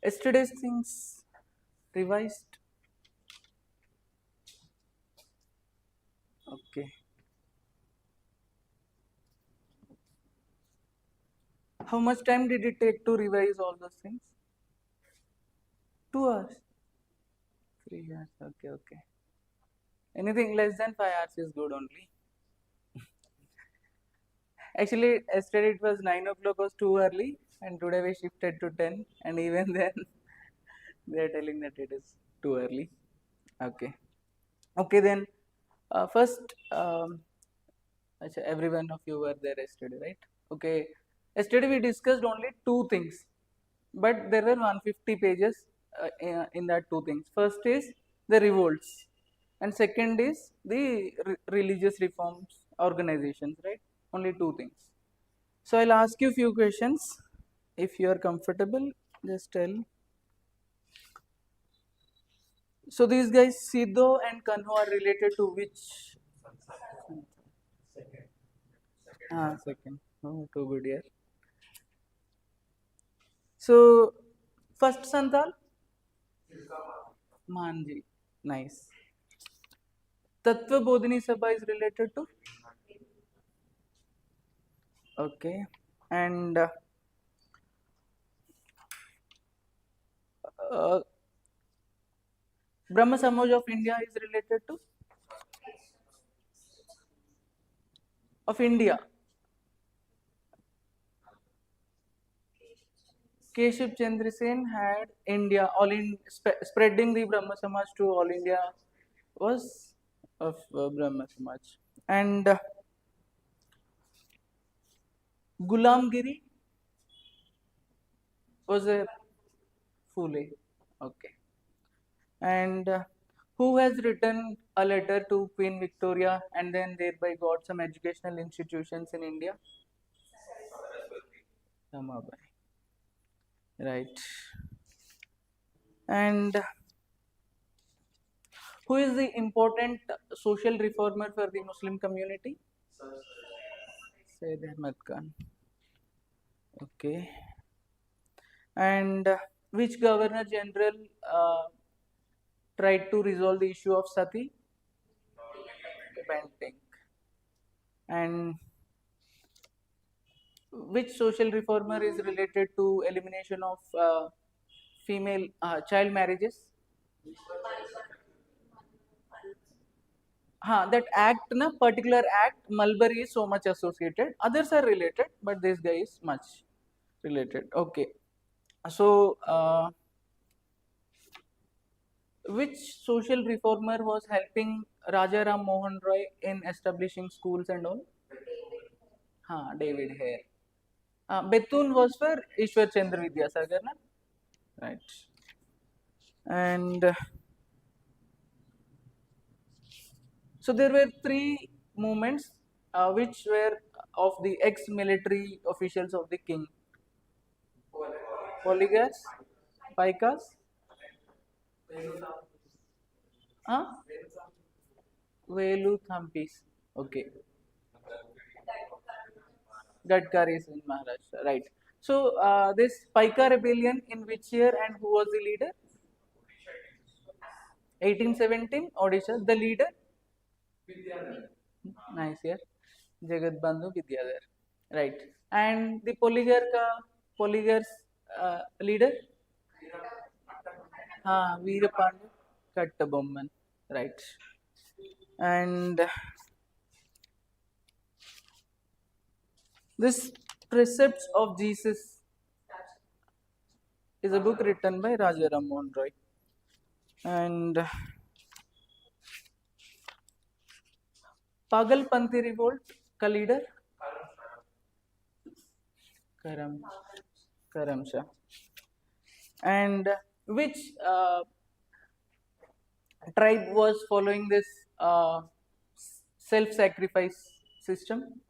Yesterday's things revised. Okay. How much time did it take to revise all those things? 2 hours. 3 hours. Okay, okay. Anything less than 5 hours is good only. Actually, yesterday it was 9 o'clock was too early, and today we shifted to 10, and even then they are telling that it is too early. Okay. Okay, then first, every one of you were there yesterday, right? Okay. Yesterday we discussed only two things, but there were 150 pages in that two things. First is the revolts, and second is the religious reforms organizations, right? Only two things. So I'll ask you few questions. If you are comfortable, just tell. So these guys, Sidho and Kanhu, are related to which? Second. Oh, too good here. So first Santal, Manji. Nice. Tattva Bodhini Sabha is related to? Okay. And uh, Brahma Samaj of India is related to? Of India. Keshav Chandra Sen had India, all in spreading the Brahma Samaj to all India was of Brahma Samaj. And Gulamgiri was a Phule. Okay. And who has written a letter to Queen Victoria and then thereby got some educational institutions in India? Ramabai. Right. And who is the important social reformer for the Muslim community? Sayyid Ahmad Khan. Okay. And which Governor General tried to resolve the issue of Sati? Bentinck. And which social reformer is related to elimination of female child marriages? That act, na particular act, Mulberry is so much associated. Others are related, but this guy is much related. Okay. So, which social reformer was helping Raja Ram Mohan Roy in establishing schools and all? David Hare. Bethune was for Ishwar Chandra Vidyasagar, na? Right. And so there were three movements which were of the ex-military officials of the king. Polygars, Paikas, Velu Thampis. Okay. Gadkari is in Maharashtra, right. So this Paika rebellion in which year and who was the leader? 1817, Odisha. The leader? Nice here. Jagat Bandhu Vidyadhar. Right. And the Polygars leader? Veerapandu Kattabomman. Right. And this Precepts of Jesus is a book written by Raja Ram Mohan Roy. And Pagalpanthi revolt का leader Karam Shah. And which tribe was following this self-sacrifice system?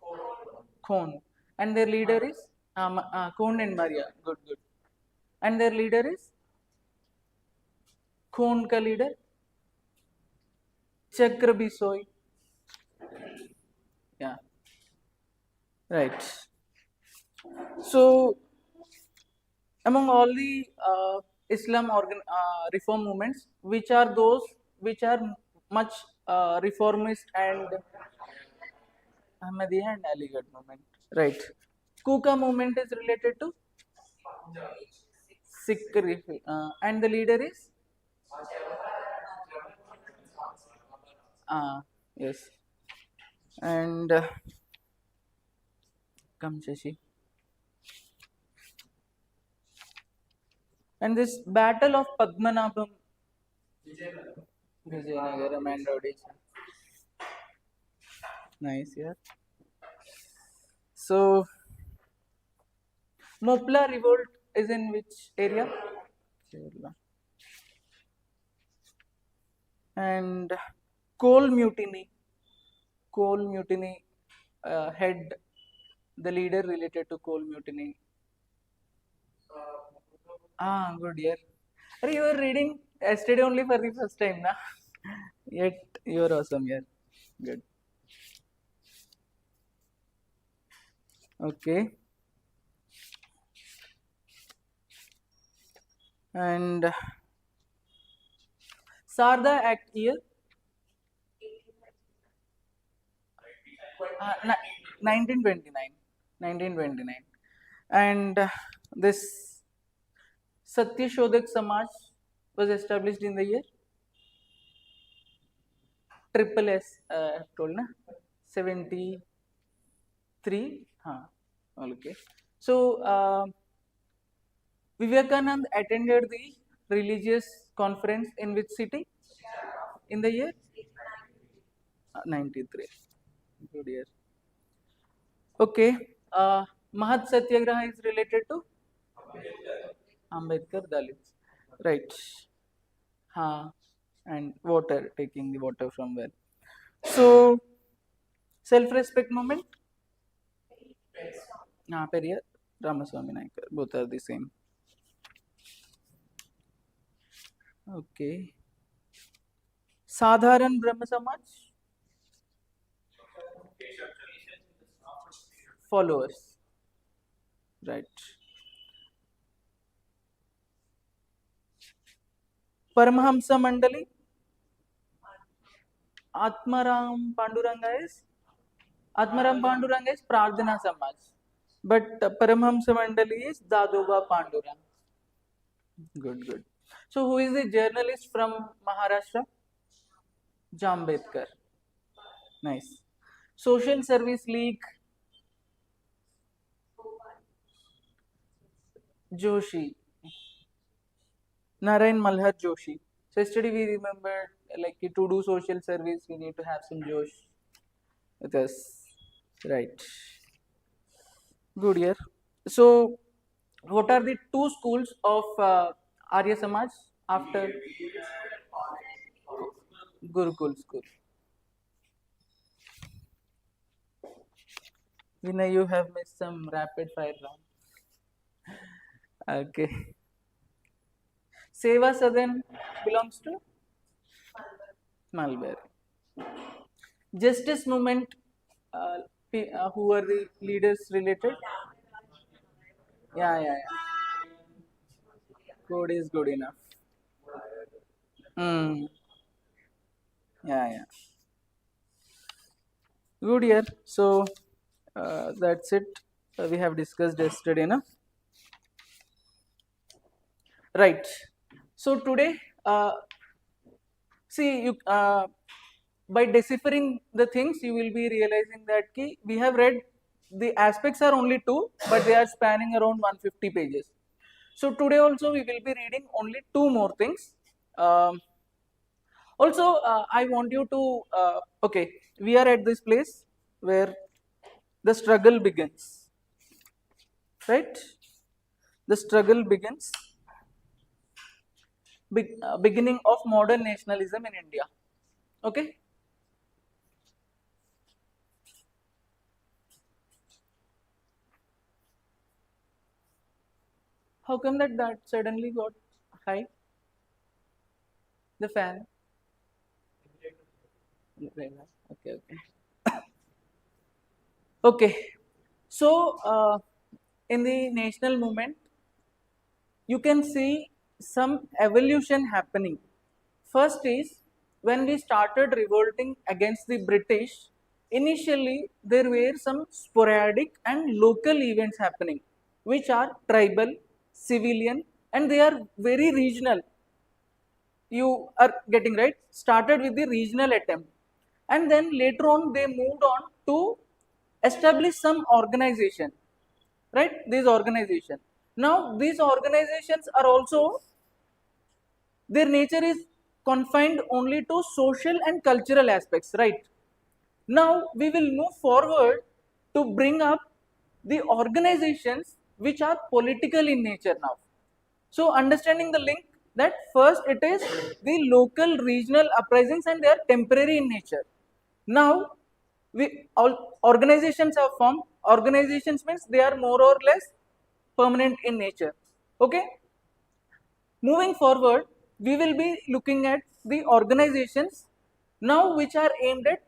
Khon. And their leader is Khon and Maria. Good, good. And their leader is Khon ka leader Chakra Bisoy. Yeah, right. So among all the Islam reform movements, which are those which are much reformist and Ahmadiyya and Aligarh movement, right? Kuka movement is related to Sikh, and the leader is yes, and come Shashi. And this battle of Padmanabham, Vijayanagaram and Odisha. Nice, yeah. So Mopla revolt is in which area? Kerala. And coal mutiny. Coal mutiny head, the leader related to coal mutiny. Good, yeah. Are you were reading yesterday only for the first time, na? Yet you are awesome, yeah. Good. Okay. And Sarda Act year 1929. 1929. And this Satya Shodhak Samaj was established in the year triple S, told na 73. Okay. So Vivekanand attended the religious conference in which city? In the year 93. Good year. Okay. Mahat Satyagraha is related to Ambedkar Dalits. Right. And water, taking the water from well. So, self-respect movement? Periyar, Ramaswamy Naikar. Both are the same. Okay. Sadharan Brahma Samaj? Followers. Right. Paramahamsa Mandali? Atmaram Panduranga is? Atmaram Panduranga is Prardhana Samaj. But Paramahamsa Mandali is Dadoba Panduranga. Good, good. So, who is the journalist from Maharashtra? Jambedkar. Nice. Social Service League, Joshi. Narayan Malhar Joshi. So, yesterday we remembered like to do social service, we need to have some Josh with us. Right. Good year. So, what are the two schools of Arya Samaj after Gurukul school? Vinay, you have missed some rapid fire round. Okay. Seva Sadan belongs to Malbari. Justice movement, who are the leaders related? Yeah, yeah, yeah. Code is good enough. Yeah, yeah. Good year. So that's it. We have discussed yesterday, na? Right. So today, see, you by deciphering the things, you will be realizing that we have read the aspects are only two, but they are spanning around 150 pages. So today also we will be reading only two more things. Also, I want you to okay. We are at this place where the struggle begins, right? The struggle begins. beginning of modern nationalism in India. Okay. How come that suddenly got high? The fan. Okay, okay. Okay. So, in the national movement, you can see some evolution happening. First is when we started revolting against the British, initially there were some sporadic and local events happening, which are tribal, civilian, and they are very regional. You are getting right? Started with the regional attempt, and then later on they moved on to establish some organization, right? These organization. Now these organizations are also, their nature is confined only to social and cultural aspects, right? Now we will move forward to bring up the organizations which are political in nature now. So understanding the link, that first it is the local regional uprisings and they are temporary in nature. Now we all organizations have formed. Organizations means they are more or less permanent in nature. Okay. Moving forward, we will be looking at the organizations now which are aimed at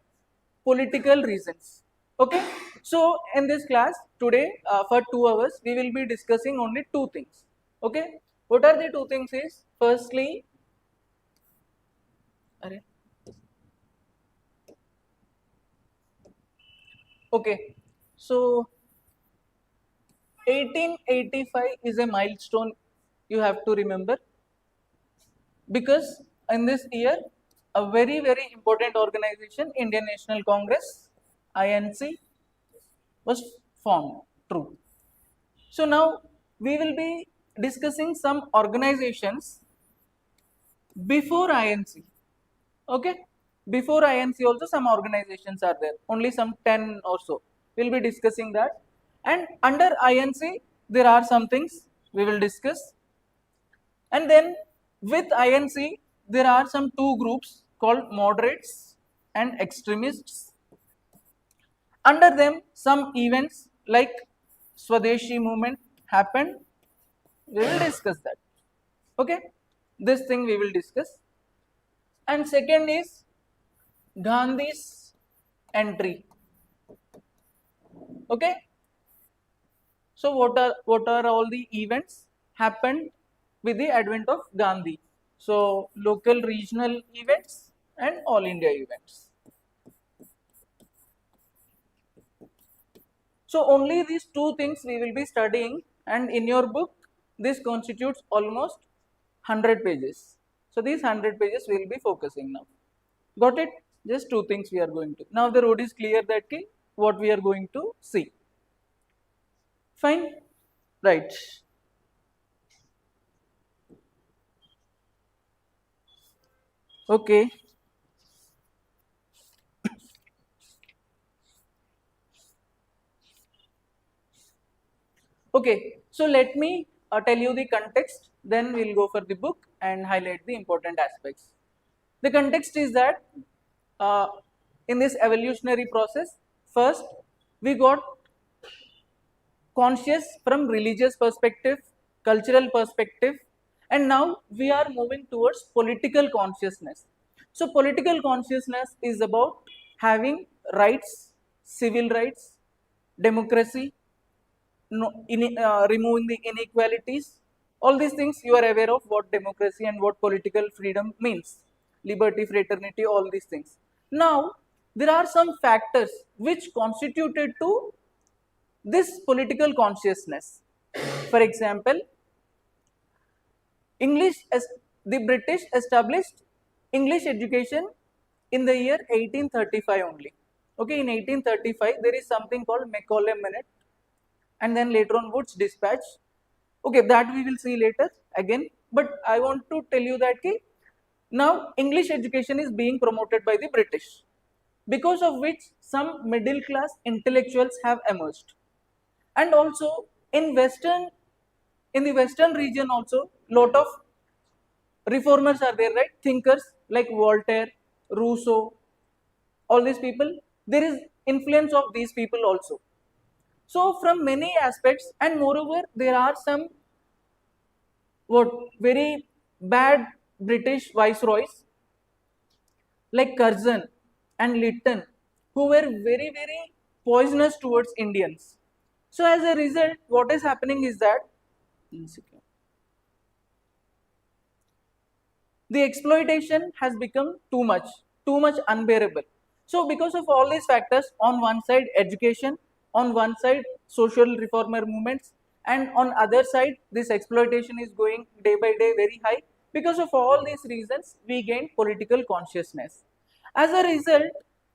political reasons. Okay. So in this class today, for 2 hours we will be discussing only two things. Okay. What are the two things is, firstly, okay, so 1885 is a milestone you have to remember, because in this year a very important organization, Indian National Congress, INC, was formed. True. So now we will be discussing some organizations before INC. Okay. Before INC also some organizations are there, only some 10 or so. We will be discussing that. And under INC there are some things we will discuss. And then with INC there are some two groups called moderates and extremists. Under them some events like Swadeshi movement happened. We will discuss that. Okay. This thing we will discuss. And second is Gandhi's entry. Okay. So what are all the events happened with the advent of Gandhi? So local regional events and all India events. So only these two things we will be studying, and in your book this constitutes almost 100 pages. So these 100 pages we will be focusing now. Got it? Just two things we are going to. Now the road is clear, that what we are going to see. Fine? Right. Okay. Okay. So let me tell you the context, then we'll go for the book and highlight the important aspects. The context is that uh, in this evolutionary process, first we got conscious from religious perspective, cultural perspective, and now we are moving towards political consciousness. So political consciousness is about having rights, civil rights, democracy, no, removing the inequalities. All these things you are aware of what democracy and what political freedom means, liberty, fraternity, all these things. Now there are some factors which constituted to this political consciousness. For example, English, as the British established English education in the year 1835 only. Okay, in 1835 there is something called Macaulay Minute, and then later on Wood's Dispatch. Okay, that we will see later again. But I want to tell you that now English education is being promoted by the British, because of which some middle class intellectuals have emerged. And also in the western region also lot of reformers are there, right? Thinkers like Voltaire, Rousseau, all these people, there is influence of these people also. So from many aspects, and moreover there are some what very bad British viceroys like Curzon and Lytton, who were very poisonous towards Indians. So as a result, what is happening is that the exploitation has become too much unbearable. So because of all these factors, on one side education, on one side social reformer movements, and on other side this exploitation is going day by day very high. Because of all these reasons, we gain political consciousness. As a result,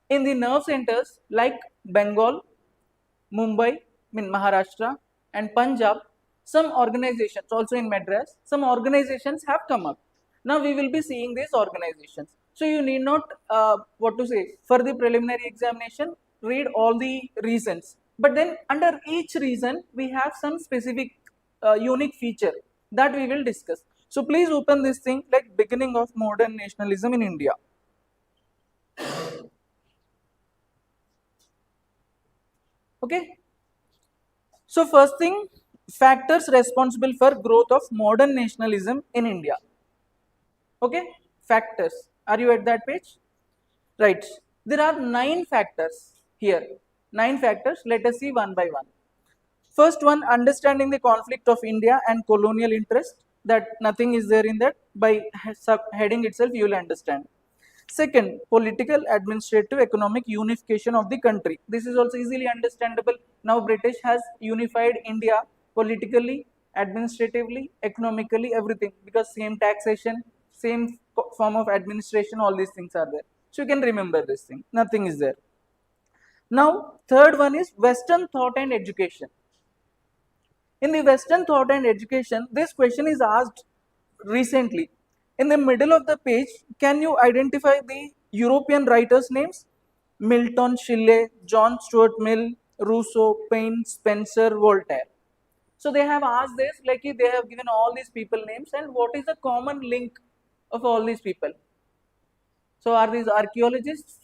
in the nerve centers like Bengal, Mumbai, Maharashtra, and Punjab, some organizations, also in Madras, some organizations have come up. Now we will be seeing these organizations. So you need not, what to say, for the preliminary examination, read all the reasons. But then under each reason, we have some specific unique feature that we will discuss. So please open this thing like beginning of modern nationalism in India. Okay. So first thing, factors responsible for growth of modern nationalism in India. Okay, factors. Are you at that page? Right. There are 9 factors here. 9 factors. Let us see one by one. First one, understanding the conflict of India and colonial interest. That nothing is there in that. By heading itself, you will understand. Second, political, administrative, economic unification of the country. This is also easily understandable. Now British has unified India politically, administratively, economically, everything, because same taxation, same form of administration, all these things are there. So you can remember this thing. Nothing is there. Now third one is Western thought and education. In the Western thought and education, this question is asked recently. In the middle of the page, can you identify the European writers' names? Milton, Shelley, John Stuart Mill, Rousseau, Paine, Spencer, Voltaire. So they have asked this, like they have given all these people names, and what is the common link of all these people? So are these archaeologists?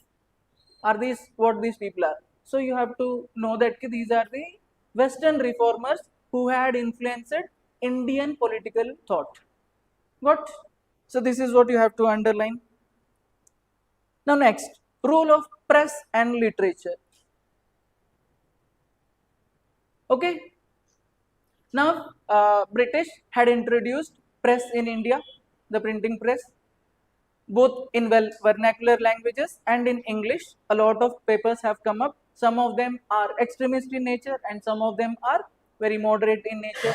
Are these what these people are? So you have to know that these are the Western reformers who had influenced Indian political thought. Got? So this is what you have to underline. Now next, role of press and literature. Okay. Now British had introduced press in India, the printing press, both in vernacular languages and in English. A lot of papers have come up. Some of them are extremist in nature and some of them are very moderate in nature,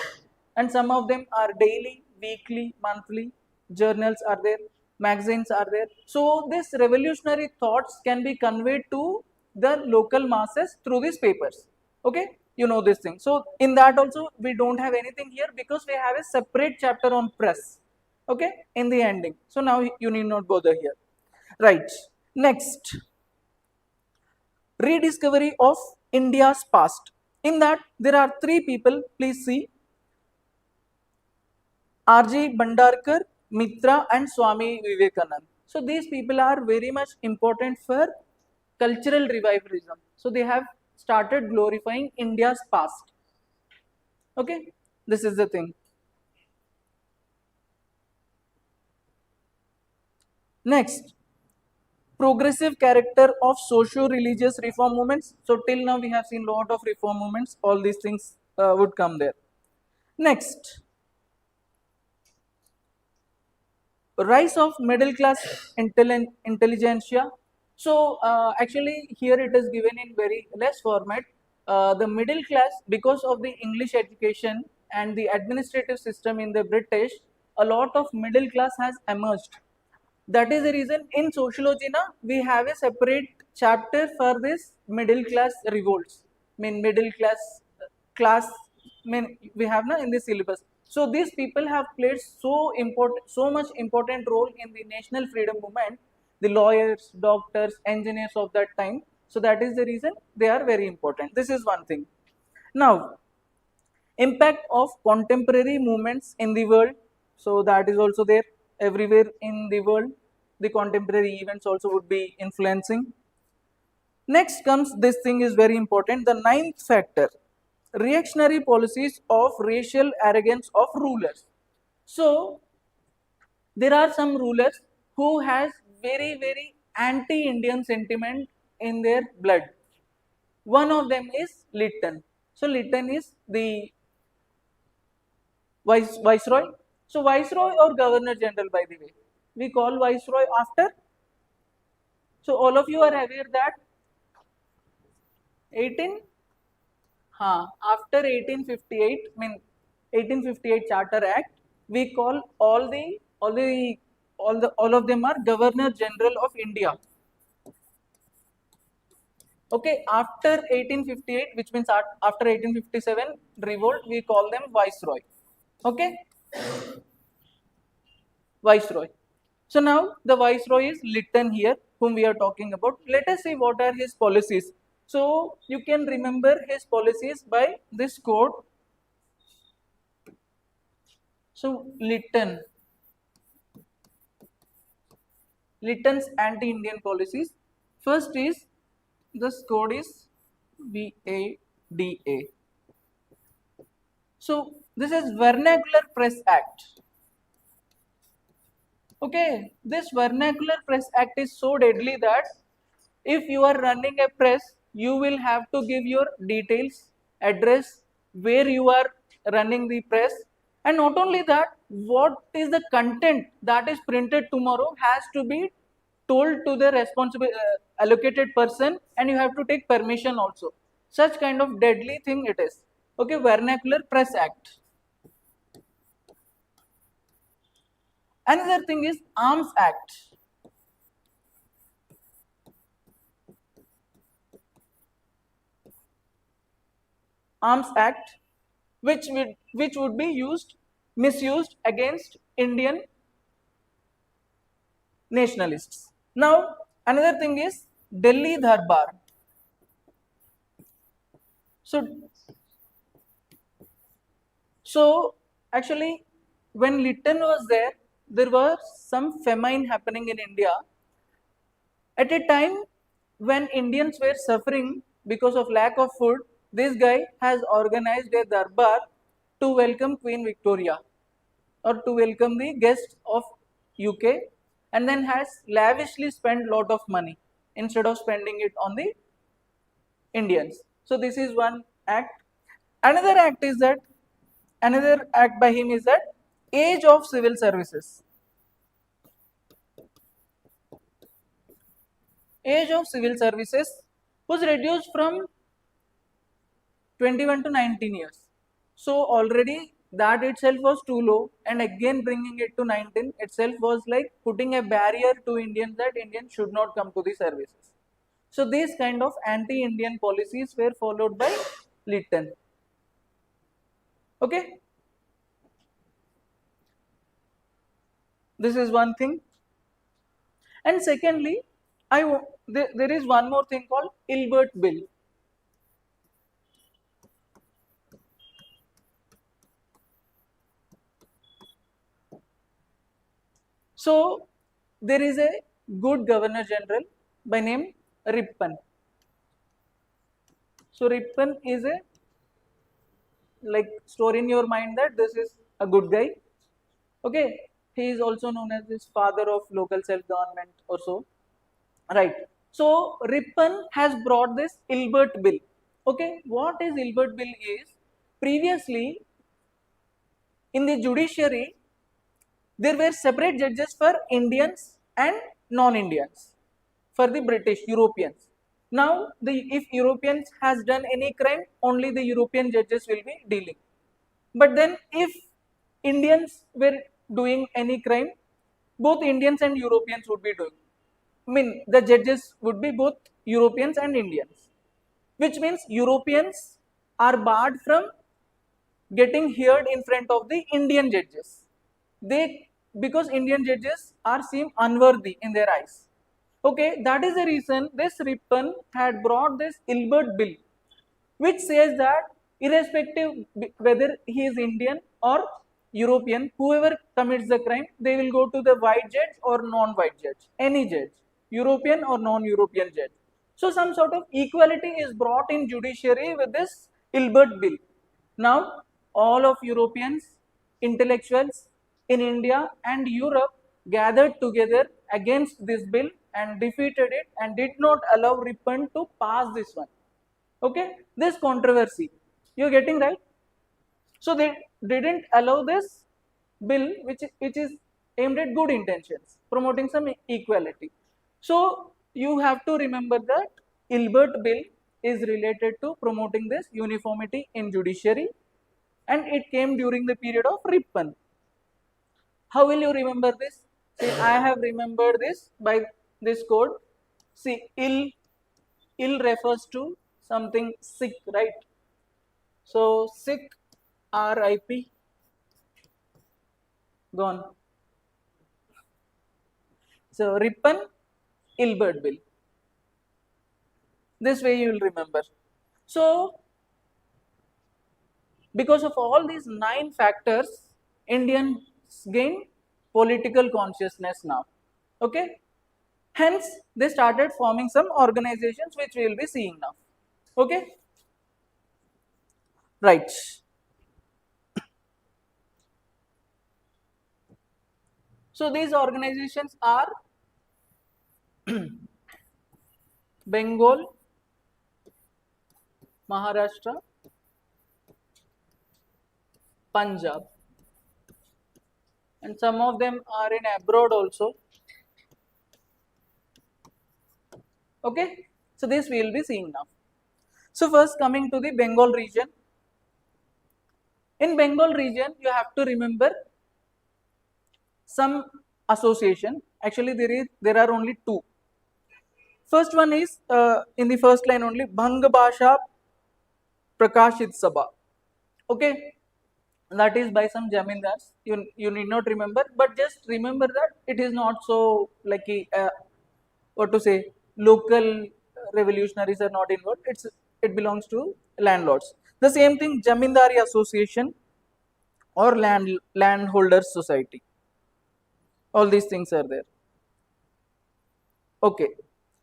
and some of them are daily, weekly, monthly. Journals are there, magazines are there. So these revolutionary thoughts can be conveyed to the local masses through these papers. Okay, you know this thing. So in that also we don't have anything here because we have a separate chapter on press. Okay, in the ending. So now you need not bother here. Right. Next, rediscovery of India's past. In that there are 3 people. Please see: R.J. Bhandarkar, Mitra, and Swami Vivekanand. So these people are very much important for cultural revivalism. So they have started glorifying India's past. Okay, this is the thing. Next, progressive character of socio-religious reform movements. So till now we have seen lot of reform movements. All these things would come there. Next, rise of middle class intelligentsia. So actually here it is given in very less format. The middle class, because of the English education and the administrative system in the British, a lot of middle class has emerged. That is the reason in sociology now we have a separate chapter for this middle class revolts. I mean middle class we have now in the syllabus. So these people have played so much important role in the national freedom movement, the lawyers, doctors, engineers of that time. So that is the reason they are very important. This is one thing. Now, impact of contemporary movements in the world. So that is also there. everywhere in the world. The contemporary events also would be influencing. Next comes, this thing is very important, the ninth factor, reactionary policies of racial arrogance of rulers. So there are some rulers who has very anti-Indian sentiment in their blood. One of them is Lytton. So Lytton is the viceroy. So viceroy or governor general, by the way, we call viceroy after. So all of you are aware that 18 after 1858, mean 1858 Charter Act, we call all of them are Governor General of India. Okay, after 1858, which means after 1857 revolt, we call them Viceroy. Okay, Viceroy. So now the Viceroy is Lytton here, whom we are talking about. Let us see what are his policies. So you can remember his policies by this quote. So Lytton's anti-Indian policies. First is, this code is VADA. So this is Vernacular Press Act. Okay, this Vernacular Press Act is so deadly that if you are running a press, you will have to give your details, address, where you are running the press, and not only that, what is the content that is printed tomorrow has to be told to the responsible allocated person, and you have to take permission also. Such kind of deadly thing it is. Okay, Vernacular Press Act. Another thing is Arms Act. Arms Act, which would be misused against Indian nationalists. Now another thing is Delhi Darbar. So actually, when Lytton was there, there was some famine happening in India. At a time when Indians were suffering because of lack of food, this guy has organized a darbar to welcome Queen Victoria, or to welcome the guests of UK, and then has lavishly spent lot of money instead of spending it on the Indians. So this is one act. Another act is that, another act by him is that age of civil services. Age of civil services was reduced from 21 to 19 years. So already that itself was too low, and again bringing it to 19 itself was like putting a barrier to Indians, that Indians should not come to the services. So these kind of anti-Indian policies were followed by Lytton. Okay, this is one thing. And secondly, there is one more thing called Ilbert Bill. So there is a good Governor General by name Ripon. So Ripon is a, like, store in your mind that this is a good guy. Okay, he is also known as this father of local self-government or so, right? So Ripon has brought this Ilbert Bill. Okay, what is Ilbert Bill is, previously in the judiciary there were separate judges for Indians and non-Indians, for the British, Europeans. Now, if Europeans has done any crime, only the European judges will be dealing. But then if Indians were doing any crime, both Indians and Europeans would be doing. I mean, the judges would be both Europeans and Indians, which means Europeans are barred from getting heard in front of the Indian judges. Because Indian judges are seen unworthy in their eyes. Okay, that is the reason this Ripon had brought this Ilbert Bill, which says that irrespective whether he is Indian or European, whoever commits the crime, they will go to the white judge or non-white judge, any judge, European or non-European judge. So some sort of equality is brought in judiciary with this Ilbert Bill. Now, all of Europeans, intellectuals in India and Europe gathered together against this bill and defeated it and did not allow Ripon to pass this one. Okay, this controversy, you're getting right? So they didn't allow this bill, which is aimed at good intentions, promoting some equality. So you have to remember that Ilbert bill is related to promoting this uniformity in judiciary, and it came during the period of Ripon. How will you remember this? See, I have remembered this by this code. See, ill refers to something sick, right? So sick, RIP, gone. So Ripon, Ilbert bill. This way you will remember. So because of all these 9 factors, Indians gain political consciousness now. Okay. Hence, they started forming some organizations which we will be seeing now. Okay. Right. So these organizations are Bengal, Maharashtra, Punjab, and some of them are in abroad also. Okay, so this we will be seeing now. So first coming to the Bengal region. In Bengal region, you have to remember some association. Actually, there are only 2. First one is in the first line only, Bhang Bhasha Prakashit Sabha. Okay, that is by some jamindars. You need not remember, but just remember that it is not so like what to say, local revolutionaries are not involved. It belongs to landlords. The same thing, Jamindari Association or landholders society. All these things are there. Okay,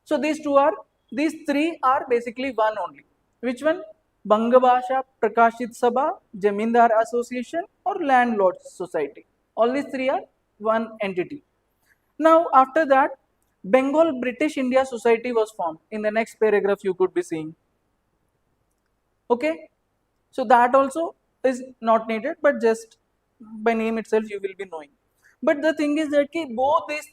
so these 3 are basically one only. Which one? Bangabhasha Prakashit Sabha, Jamindar Association or Landlords Society. All these 3 are one entity. Now after that, Bengal British India Society was formed. In the next paragraph you could be seeing. Okay, so that also is not needed, but just by name itself you will be knowing. But the thing is that both these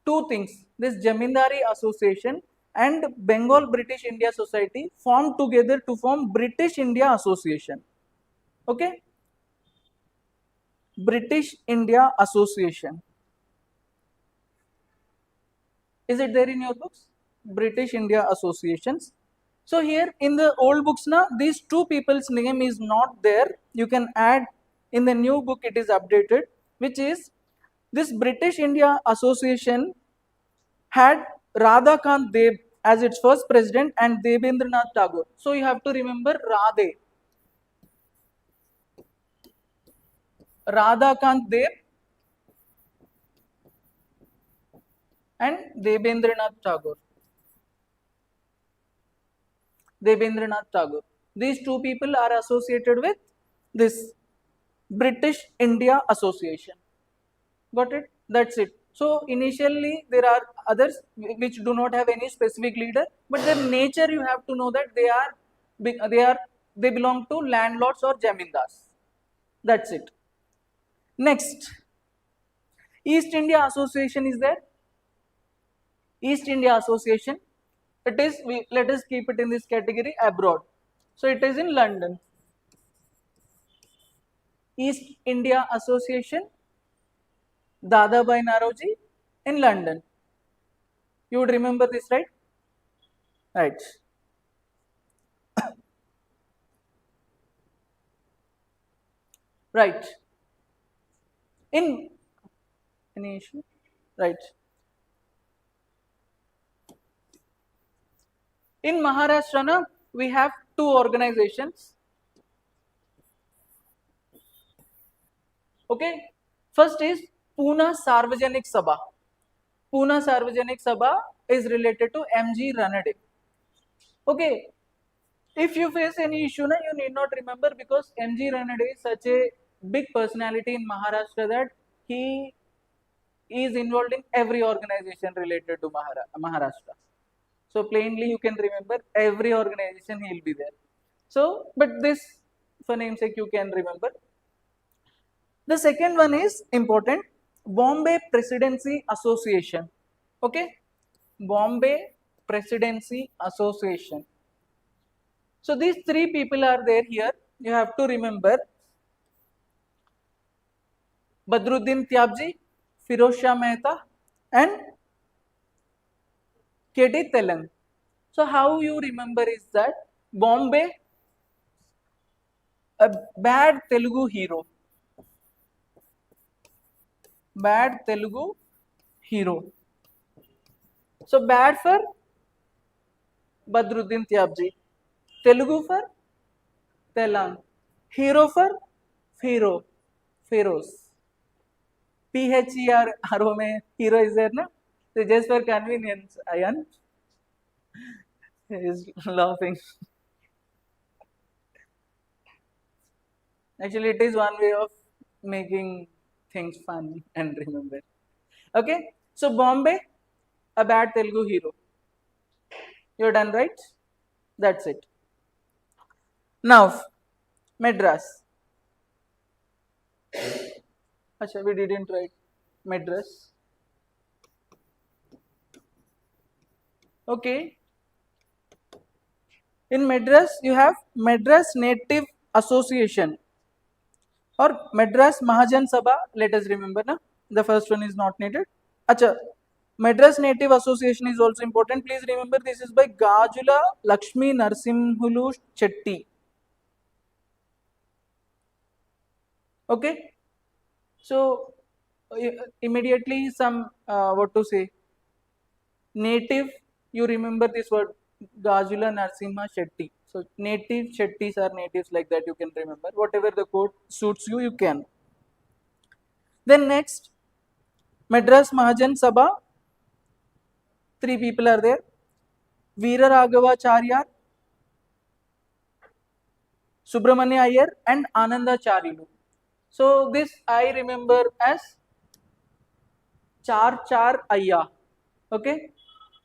2 things, this Jamindari Association and Bengal British India Society, formed together to form British India Association. Okay, British India Association. Is it there in your books? British India Associations. So here in the old books now, these 2 people's name is not there. You can add in the new book, it is updated, which is this British India Association had Radhakant Deb as its first president and Debendranath Tagore. So you have to remember Radhakant Deb and Debendranath Tagore. Debendranath Tagore. These 2 people are associated with this British India Association. Got it? That's it. So initially there are others which do not have any specific leader, but their nature you have to know that they belong to landlords or jamindars. That's it. Next, East India Association is there. East India Association. It is, let us keep it in this category, abroad. So it is in London. East India Association, Dadabhai Naoroji in London. You would remember this, right? Right. Right. In any issue? Right. In Maharashtra, na, we have 2 organizations. Okay, first is Pune Sarvajanik Sabha. Pune Sarvajanik Sabha is related to MG Ranade. Okay, if you face any issue, na, you need not remember because MG Ranade is such a big personality in Maharashtra that he is involved in every organization related to Maharashtra. So plainly you can remember every organization he will be there. So, but this for namesake you can remember. The second one is important, Bombay Presidency Association. Okay, Bombay Presidency Association. So these three people are there here. You have to remember Badruddin Tyabji, Firoz Shah Mehta, and K.T. Telang. So how you remember is that Bombay, a bad Telugu hero, bad Telugu hero. So bad for Badruddin Tyabji, Telugu for Telang, hero for Firo, Feroz. PHERO में hero is there na? So just for convenience, Ayan is laughing. Actually, it is one way of making things fun and remember. Okay, so Bombay, a bad Telugu hero. You're done, right? That's it. Now, Madras. Acha, we didn't write Madras. Okay. In Madras, you have Madras Native Association or Madras Mahajan Sabha. Let us remember, na? The first one is not needed. Acha, Madras Native Association is also important. Please remember this is by Gajula Lakshmi Narsimhulu Chetty. Okay. So immediately some what to say, native, you remember this word Gajula Narsimha Shetty. So native Shettis are natives like that, you can remember. Whatever the code suits you, you can. Then next, Madras Mahajan Sabha. Three people are there. Veera Raghavacharya, Subramanya Iyer and Ananda Charilu. So this I remember as Char Char Ayya. Okay.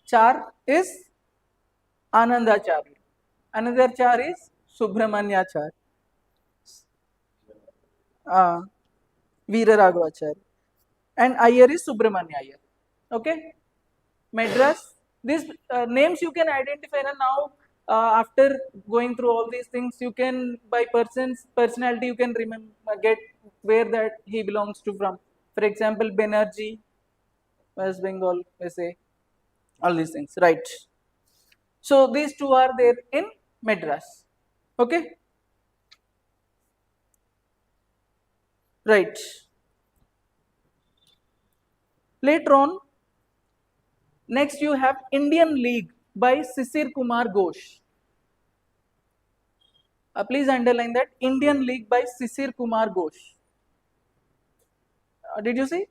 Char is Anandacharya. Another Char is Subramanyachar. Veera Raghavacharya. And Iyer is Subramanya Iyer. Okay. Madras. These names you can identify, and now after going through all these things, you can by personality you can remember get where that he belongs to from. For example, Banerjee, West Bengal, say all these things, right? So these two are there in Madras. Okay, right. Later on, next you have Indian League by Sisir Kumar Ghosh. Please underline that Indian League by Sisir Kumar Ghosh. Did you see?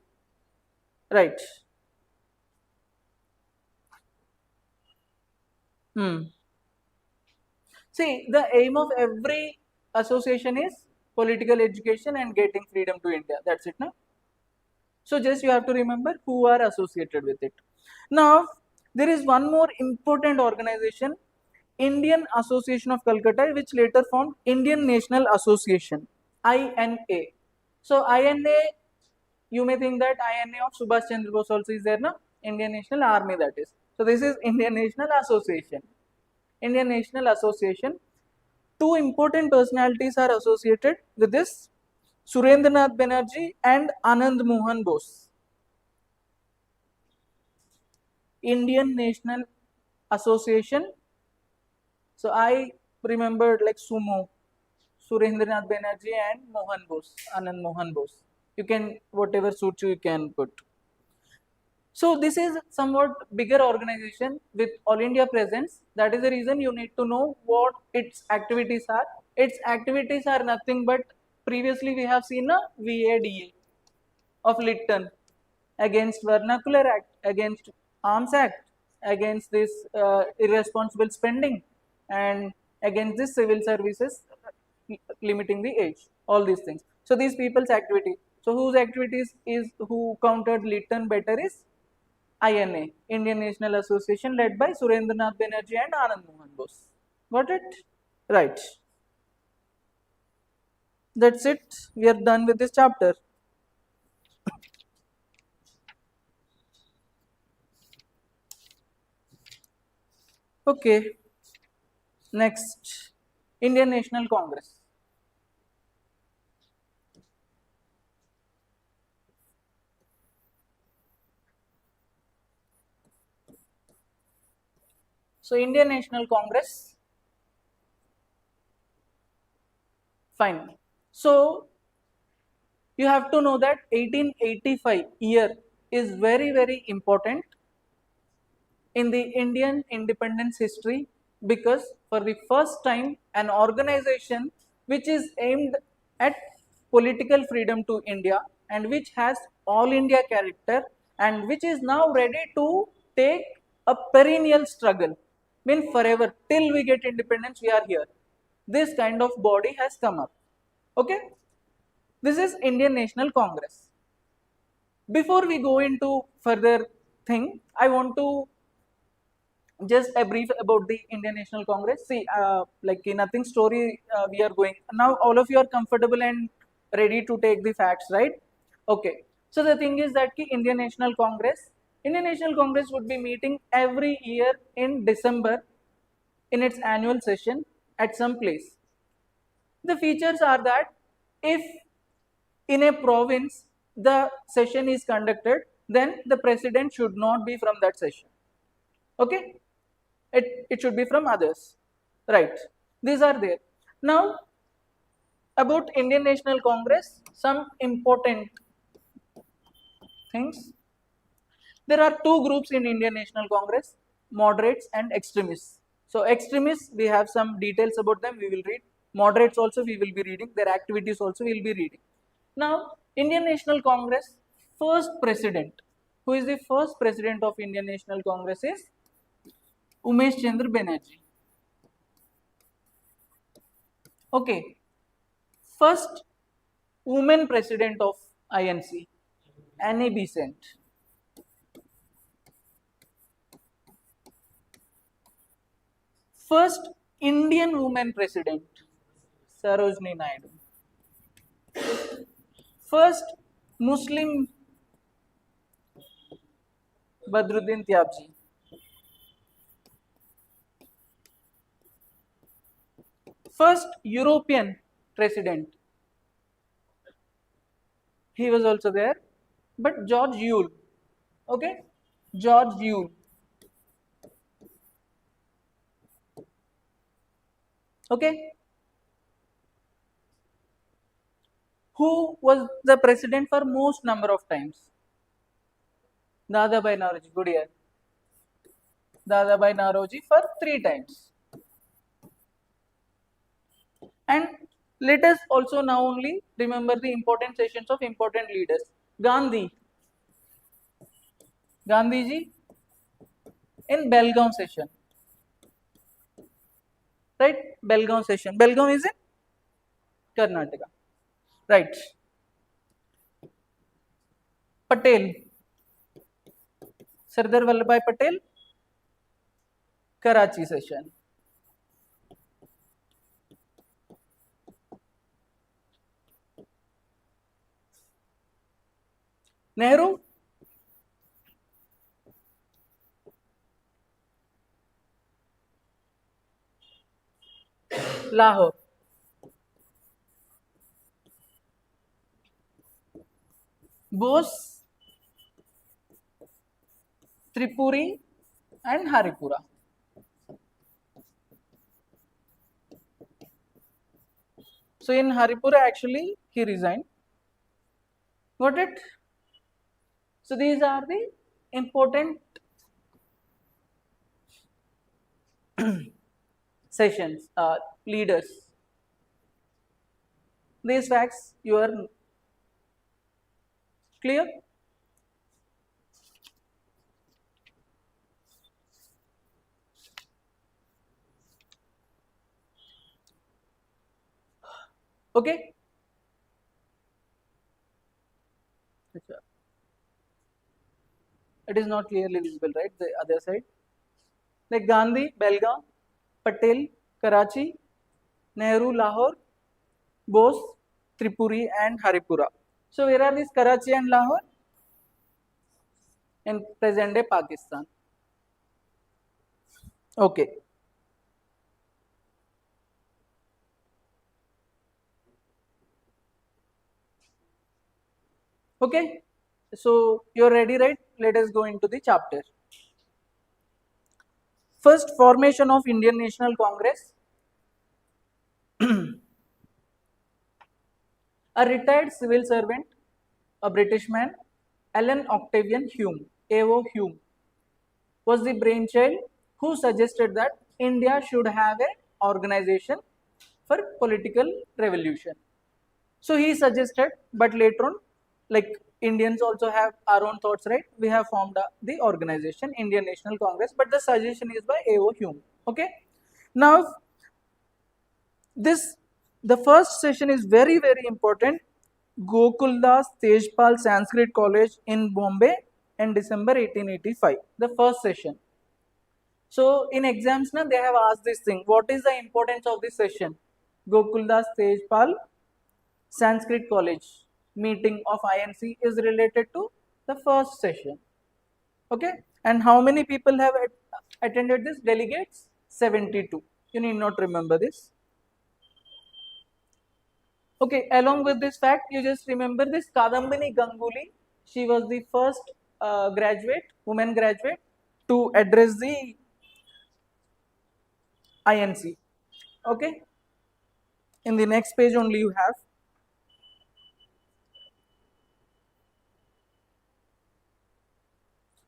Right. See, the aim of every association is political education and getting freedom to India. That's it, no? So just you have to remember who are associated with it. Now, there is one more important organization, Indian Association of Calcutta, which later formed Indian National Association, INA. So INA, you may think that INA of Subhash Chandra Bose also is there, no? Indian National Army, that is. So this is Indian National Association. Indian National Association. Two important personalities are associated with this, Surendranath Banerjee and Anand Mohan Bose. Indian National Association. So I remembered like Sumo, Surendranath Banerjee and Mohan Bose, Anand Mohan Bose. You can, whatever suits you, you can put. So this is somewhat bigger organization with all India presence. That is the reason you need to know what its activities are. Its activities are nothing but previously we have seen a VADA of Lytton against Vernacular Act, against Arms Act, against this irresponsible spending, and against this civil services limiting the age, all these things. So these people's activity. So whose activities is who countered Lytton better is INA, Indian National Association, led by Surendranath Banerjee and Anand Mohan Bose. Got it? Right. That's it. We are done with this chapter. Okay. Next, Indian National Congress. So Indian National Congress, fine. So you have to know that 1885 year is very important in the Indian independence history, because for the first time an organization which is aimed at political freedom to India and which has all India character and which is now ready to take a perennial struggle, mean forever till we get independence we are here. This kind of body has come up. Okay, this is Indian National Congress. Before we go into further thing, I want to just a brief about the Indian National Congress. See, like in nothing story, we are going now. All of you are comfortable and ready to take the facts, right? Okay. So the thing is that Indian National Congress would be meeting every year in December in its annual session at some place. The features are that if in a province the session is conducted, then the president should not be from that session. Okay, it should be from others, right? These are there. Now about Indian National Congress, some important things. There are two groups in Indian National Congress, moderates and extremists. So extremists, we have some details about them, we will read. Moderates also we will be reading, their activities also we will be reading. Now Indian National Congress first president, who is the first president of Indian National Congress is Umesh Chandra Banerjee. Okay, first woman president of INC, Annie Besant. First Indian woman president, Sarojini Naidu. First Muslim, Badruddin Tyabji. First European president, he was also there, but George Yule. Okay, George Yule. Okay, who was the president for most number of times? Dadabhai Naoroji. Good year. Dadabhai Naoroji for 3 times. And let us also now only remember the important sessions of important leaders. Gandhi. Gandhiji in Belgaum session. Right? Belgaum session. Belgaum is in Karnataka. Right. Patel. Sardar Vallabhbhai Patel, Karachi session. Nehru, Lahore. Bose, Tripuri and Haripura. So in Haripura actually he resigned. Got it? So these are the important sessions, leaders. These facts you are clear? Okay. It is not clearly visible, right? The other side. Like Gandhi, Belgaum, Patel, Karachi, Nehru, Lahore, Bose, Tripuri, and Haripura. So where are these Karachi and Lahore? In present day Pakistan. Okay. Okay. So you're ready, right? Let us go into the chapter. First, formation of Indian National Congress. A retired civil servant, a British man, Alan Octavian Hume, A.O. Hume, was the brainchild who suggested that India should have an organization for political revolution. So he suggested, but later on, like Indians also have our own thoughts, right? We have formed the organization, Indian National Congress, but the suggestion is by A.O. Hume. Okay. Now, this the first session is very very important. Gokuldas Tejpal Sanskrit College in Bombay in December 1885. The first session. So in exams now they have asked this thing. What is the importance of this session? Gokuldas Tejpal Sanskrit College meeting of INC is related to the first session. Okay. And how many people have attended this? Delegates? 72. You need not remember this. Okay, along with this fact, you just remember this Kadambini Ganguly. She was the first woman graduate to address the INC. Okay, in the next page only you have.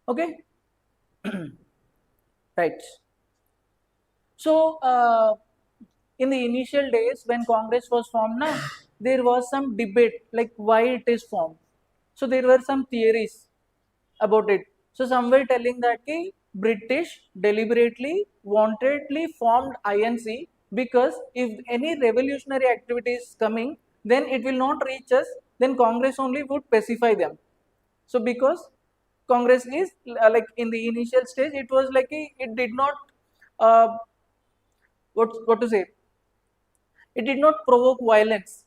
Okay, right. So, in the initial days when Congress was formed, now there was some debate like why it is formed. So there were some theories about it. So some were telling that the British deliberately wantedly formed INC because if any revolutionary activity is coming, then it will not reach us. Then Congress only would pacify them. So because Congress is like in the initial stage, it was like it did not uh, what to say, it did not provoke violence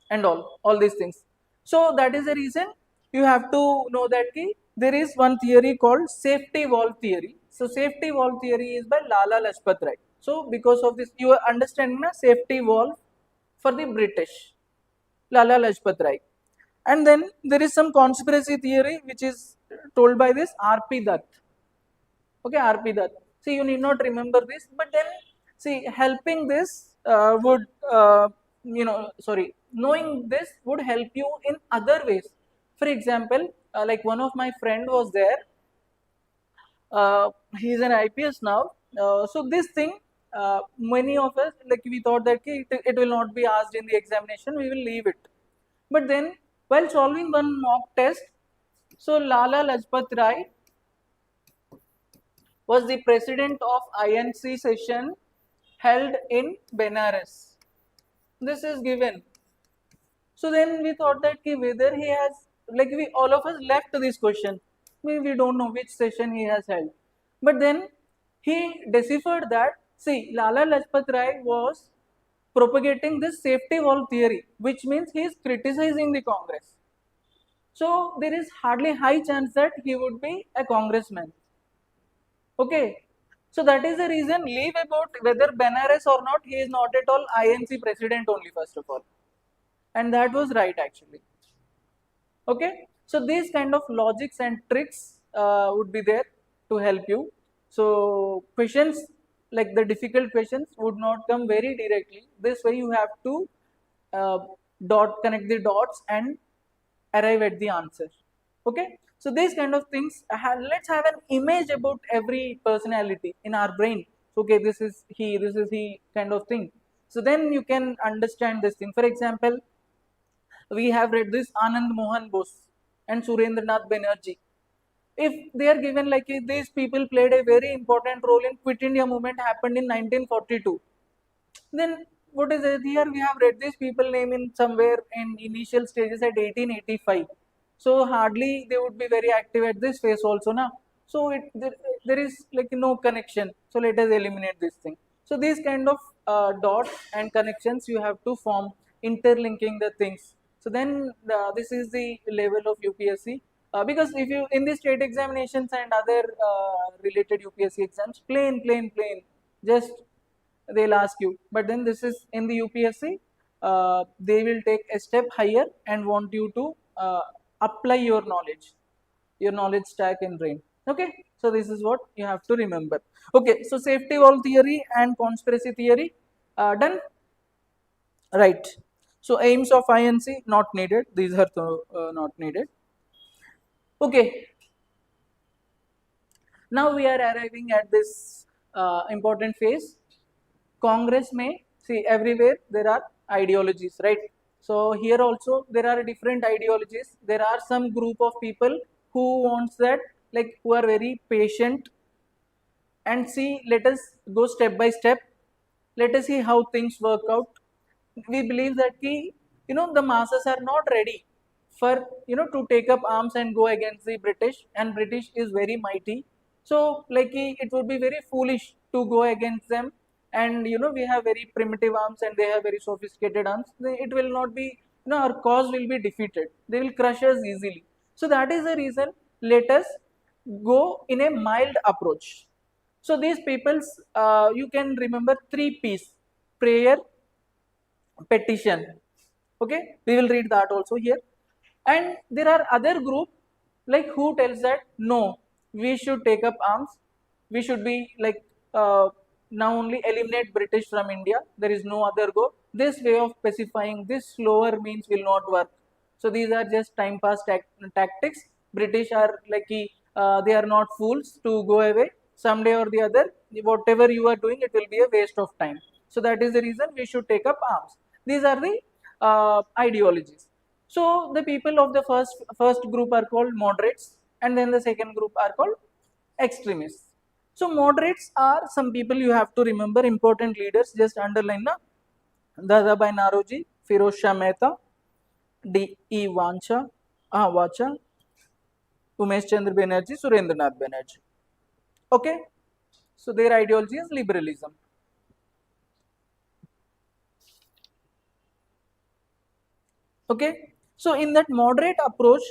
and all these things. So that is the reason you have to know that there is one theory called safety valve theory. So safety valve theory is by Lala Lajpat Rai. So because of this you are understanding na safety valve for the British, Lala Lajpat Rai. And then there is some conspiracy theory which is told by this RP Dutt. Okay, RP Dutt. See, you need not remember this, but then see, helping this would, sorry, knowing this would help you in other ways. For example, like one of my friend was there. He is an IPS now. So this thing, many of us like we thought that it will not be asked in the examination. We will leave it. But then, while solving one mock test, so Lala Lajpat Rai was the president of INC session held in Benares. This is given. So then we thought that whether he has, like we all of us left this question. We don't know which session he has held. But then he deciphered that, see, Lala Lajpat Rai was propagating this safety valve theory, which means he is criticizing the Congress. So there is hardly high chance that he would be a congressman. Okay. So that is the reason, leave about whether Benares or not, he is not at all INC president only first of all. And that was right actually. Okay. So these kind of logics and tricks would be there to help you. So questions like the difficult questions would not come very directly. This way you have to uh, connect the dots and arrive at the answer. Okay. So these kind of things, let's have an image about every personality in our brain. Okay, this is he kind of thing. So then you can understand this thing. For example, We have read this Anand Mohan Bose and Surendranath Banerjee. If they are given like these people played a very important role in Quit India movement happened in 1942, then what is it here? We have read these people name in somewhere in initial stages at 1885. So hardly they would be very active at this phase also now. So there is like no connection. So let us eliminate this thing. So these kind of dots and connections you have to form, interlinking the things. So then this is the level of UPSC. Because if you in the state examinations and other related UPSC exams, plain, just they'll ask you. But then this is in the UPSC, they will take a step higher and want you to apply your knowledge stack in brain. Okay, so this is what you have to remember. Okay, so safety valve theory and conspiracy theory done, right? So aims of INC not needed. These are not needed. Okay, now we are arriving at this important phase. Congress may see everywhere there are ideologies, right? So here also there are different ideologies. There are some group of people who wants that, like who are very patient and see, let us go step by step. Let us see how things work out. We believe that the masses are not ready for to take up arms and go against the British, and British is very mighty. So like it would be very foolish to go against them, and we have very primitive arms and they have very sophisticated arms. It will not be, our cause will be defeated. They will crush us easily. So that is the reason, let us go in a mild approach. So these peoples, you can remember three P's: prayer, petition. Okay, we will read that also here. And there are other group like who tells that no, we should take up arms. We should be like, now only eliminate British from India. There is no other go. This way of specifying this slower means will not work. So these are just time pass tactics. British are like they are not fools to go away. Someday or the other, whatever you are doing, it will be a waste of time. So that is the reason we should take up arms. These are the ideologies. So the people of the first group are called moderates, and then the second group are called extremists. So moderates are some people you have to remember, important leaders. Just underline na: Dadabhai Naroji, Firoz Shah Mehta, D.E. Vacha, Umesh Chandra Banerjee, Surendranath Banerjee. Okay, so their ideology is liberalism. Okay, so in that moderate approach,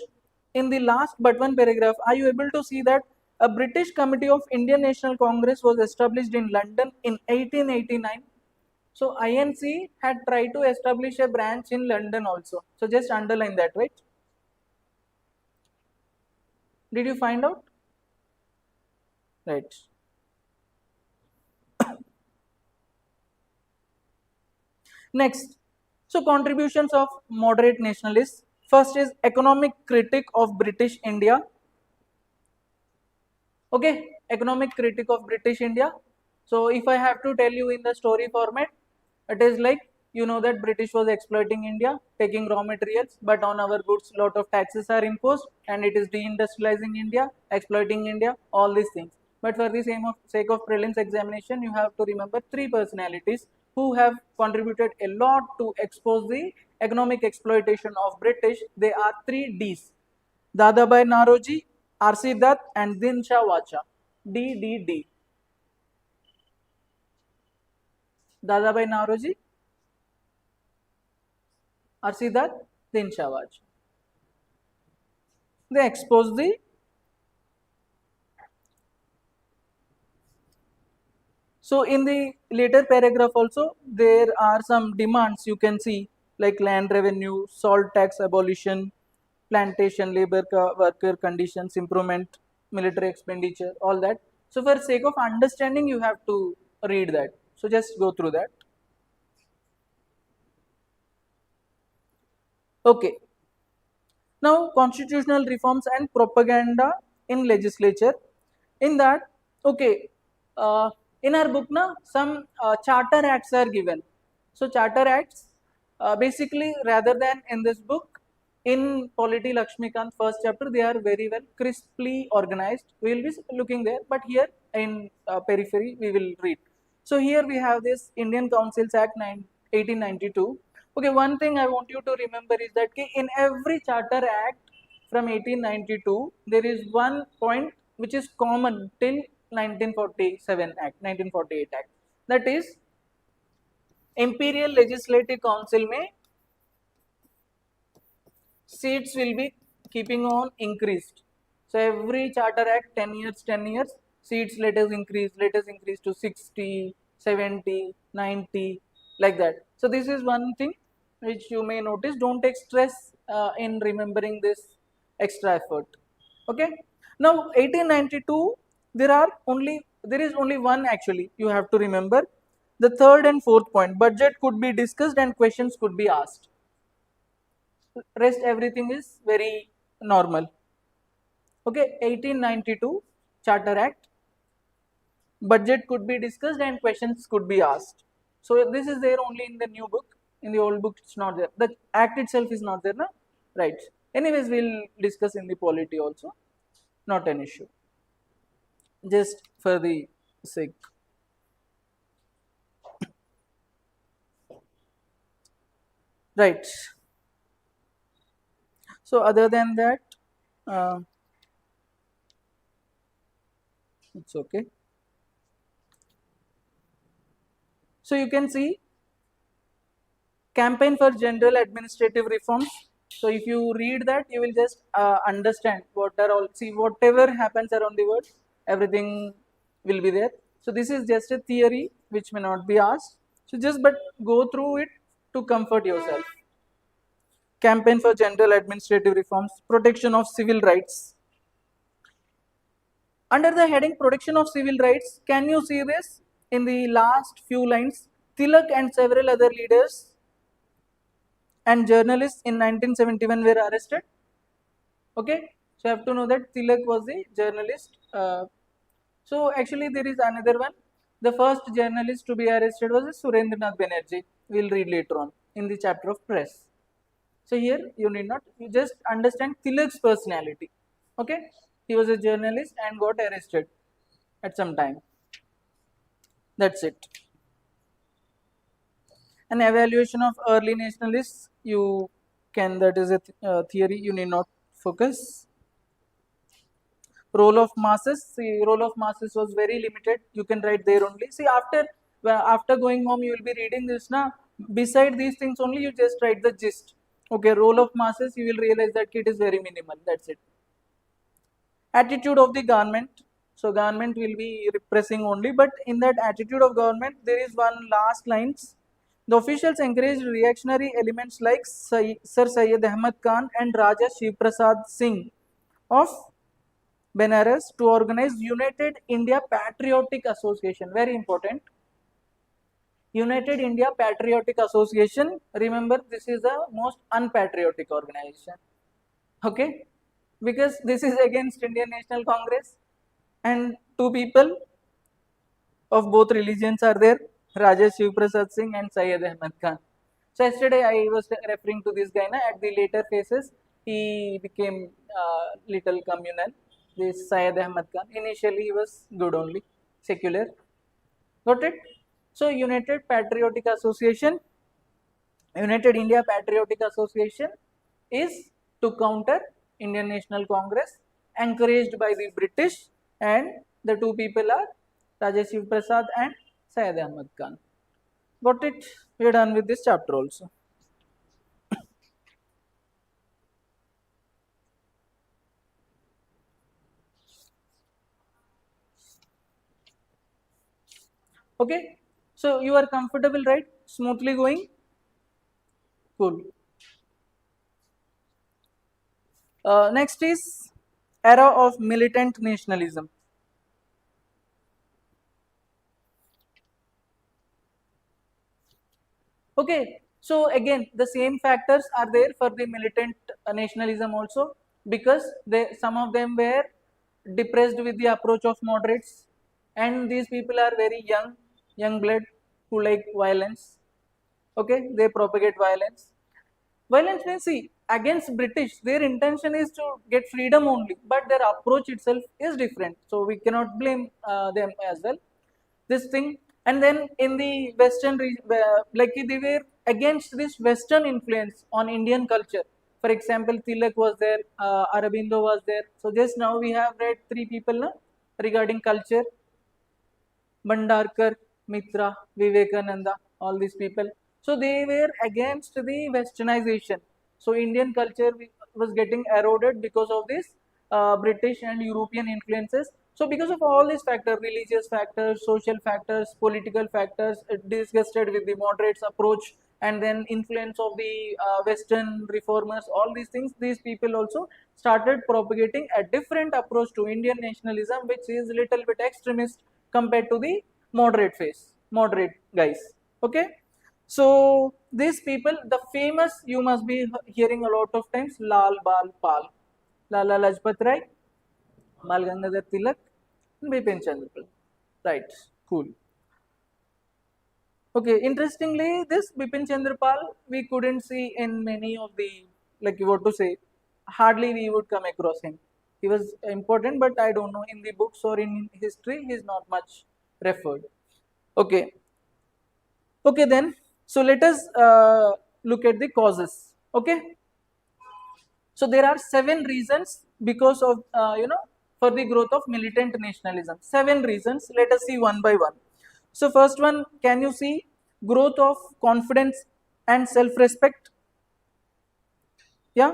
in the last but one paragraph, are you able to see that a British Committee of Indian National Congress was established in London in 1889? So INC had tried to establish a branch in London also. So just underline that, right? Did you find out? Right. Next, so contributions of moderate nationalists. First is economic critic of British India. Okay, economic critic of British India. So if I have to tell you in the story format, it is like, that British was exploiting India, taking raw materials, but on our goods lot of taxes are imposed, and it is deindustrializing India, exploiting India, all these things. But for the sake of prelims examination, you have to remember three personalities who have contributed a lot to expose the economic exploitation of British. They are three Ds: Dadabhai Naroji, R.C. Dutt, and Dinsha Wacha. D. Dadabhai Naroji, R.C. Dutt, Dinsha Wacha. They expose the So in the later paragraph also, there are some demands you can see, like land revenue, salt tax abolition, plantation labor worker conditions improvement, military expenditure, all that. So for sake of understanding, you have to read that. So just go through that. Okay. Now constitutional reforms and propaganda in legislature. In that, okay, in our book, na, some charter acts are given. So charter acts, basically, rather than in this book, in Polity Lakshmikant first chapter, they are very well crisply organized. We will be looking there, but here in periphery, we will read. So here we have this Indian Councils Act 1892. Okay, one thing I want you to remember is that in every Charter Act from 1892, there is one point which is common till 1947 Act, 1948 Act. That is, Imperial Legislative Council में seats will be keeping on increased. So every Charter Act 10 years, 10 years, seats let us increase to 60, 70, 90, like that. So this is one thing which you may notice. Don't take stress in remembering this extra effort. Okay. Now 1892, there is only one actually you have to remember. The third and fourth point, budget could be discussed and questions could be asked. Rest everything is very normal. Okay, 1892 Charter Act, budget could be discussed and questions could be asked. So this is there only in the new book. In the old book, it's not there. The act itself is not there, na? Right. Anyways, we'll discuss in the polity also. Not an issue. Just for the sake. Right. So other than that, uh, it's okay. So you can see campaign for general administrative reforms. So if you read that, you will just understand what are all, see whatever happens around the world, everything will be there. So this is just a theory which may not be asked. So just but go through it to comfort yourself. Campaign for general administrative reforms, protection of civil rights. Under the heading protection of civil rights, can you see this in the last few lines? Tilak and several other leaders and journalists in 1971 were arrested. Okay, so you have to know that Tilak was a journalist. So actually there is another one. The first journalist to be arrested was Surendranath Banerjee. We will read later on in the chapter of press. So here you need not, you just understand Tilak's personality. Okay, he was a journalist and got arrested at some time. That's it. An evaluation of early nationalists, you can, that is a theory, you need not focus. Role of masses, see, role of masses was very limited, you can write there only. See, after going home you will be reading this now. Beside these things only you just write the gist. Okay, role of masses, you will realize that it is very minimal, that's it. Attitude of the government, so government will be repressing only, but in that attitude of government there is one last lines. The officials encouraged reactionary elements like Sir Syed Ahmad Khan and Raja Shiv Prasad Singh of Benares to organize United India Patriotic Association. Very important. United India Patriotic Association. Remember, this is the most unpatriotic organization. Okay, because this is against Indian National Congress, and two people of both religions are there, Raja Shiv Prasad Singh and Syed Ahmad Khan. So yesterday I was referring to this guy. At the later phases, he became little communal. This Syed Ahmad Khan. Initially, he was good only, secular. Got it? So United Patriotic Association, United India Patriotic Association is to counter Indian National Congress, encouraged by the British, and the two people are Raja Shiv Prasad and Syed Ahmad Khan. Got it? We are done with this chapter also. Okay, so you are comfortable, right? Smoothly going? Cool. Next is era of militant nationalism. Okay, so again the same factors are there for the militant nationalism also, because some of them were depressed with the approach of moderates, and these people are very young blood who like violence. Okay, they propagate violence. Violence means, see, against British, their intention is to get freedom only, but their approach itself is different. So we cannot blame them as well. This thing, and then in the Western, like they were against this Western influence on Indian culture. For example, Tilak was there, Aurobindo was there. So just now we have read three people na, regarding culture. Bhandarkar, Mitra, Vivekananda, all these people. So they were against the westernization. So Indian culture was getting eroded because of this British and European influences. So because of all these factors, religious factors, social factors, political factors, disgusted with the moderates approach, and then influence of the Western reformers, all these things, these people also started propagating a different approach to Indian nationalism, which is little bit extremist compared to the moderate guys. Okay, so these people, the famous, you must be hearing a lot of times, Lal Bal Pal, Lala Lajpat Rai, Bal Gangadhar Tilak, and Bipin Chandra Pal. Right, cool. Okay, interestingly, this Bipin Chandra Pal we couldn't see in many of the, like you want to say, hardly we would come across him. He was important, but I don't know, in the books or in history, he is not much referred. Okay, okay then. So let us look at the causes. Okay, so there are 7 reasons because of for the growth of militant nationalism. 7 reasons. Let us see one by one. So first one, can you see growth of confidence and self-respect? Yeah,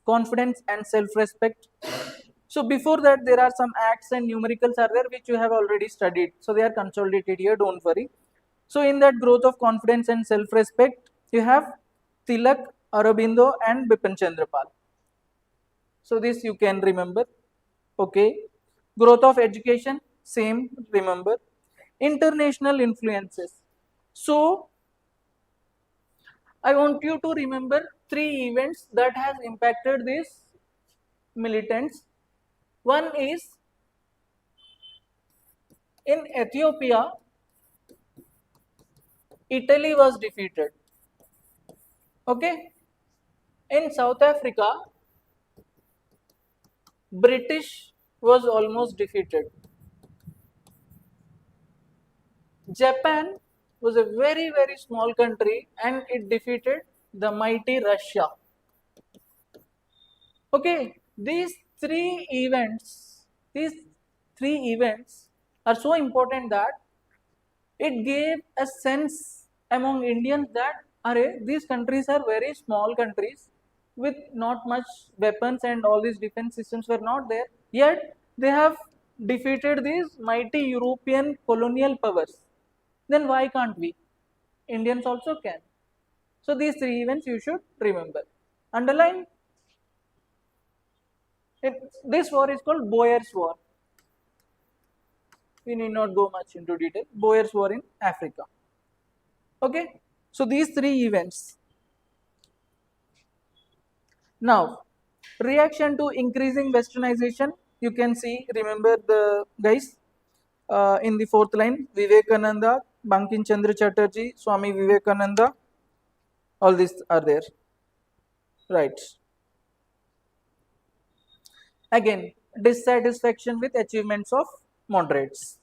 confidence and self-respect. So before that, there are some acts and numericals are there which you have already studied. So they are consolidated here, don't worry. So in that growth of confidence and self-respect, you have Tilak, Aurobindo and Bipin Chandra Pal. So this you can remember. Okay. Growth of education, same, remember. International influences. So I want you to remember 3 events that has impacted these militants. One is in Ethiopia, Italy was defeated. Okay. In South Africa, British was almost defeated. Japan was a very, very small country and it defeated the mighty Russia. Okay, these three events are so important that it gave a sense among Indians that these countries are very small countries with not much weapons and all these defense systems were not there. Yet they have defeated these mighty European colonial powers. Then why can't we? Indians also can. So these 3 events you should remember. Underline it. This war is called Boer's War. We need not go much into detail. Boer's War in Africa. Okay. So these 3 events. Now, reaction to increasing westernization. You can see, remember the guys in the 4th line, Vivekananda, Bankim Chandra Chatterjee, Swami Vivekananda, all these are there. Right. Again, dissatisfaction with achievements of moderates.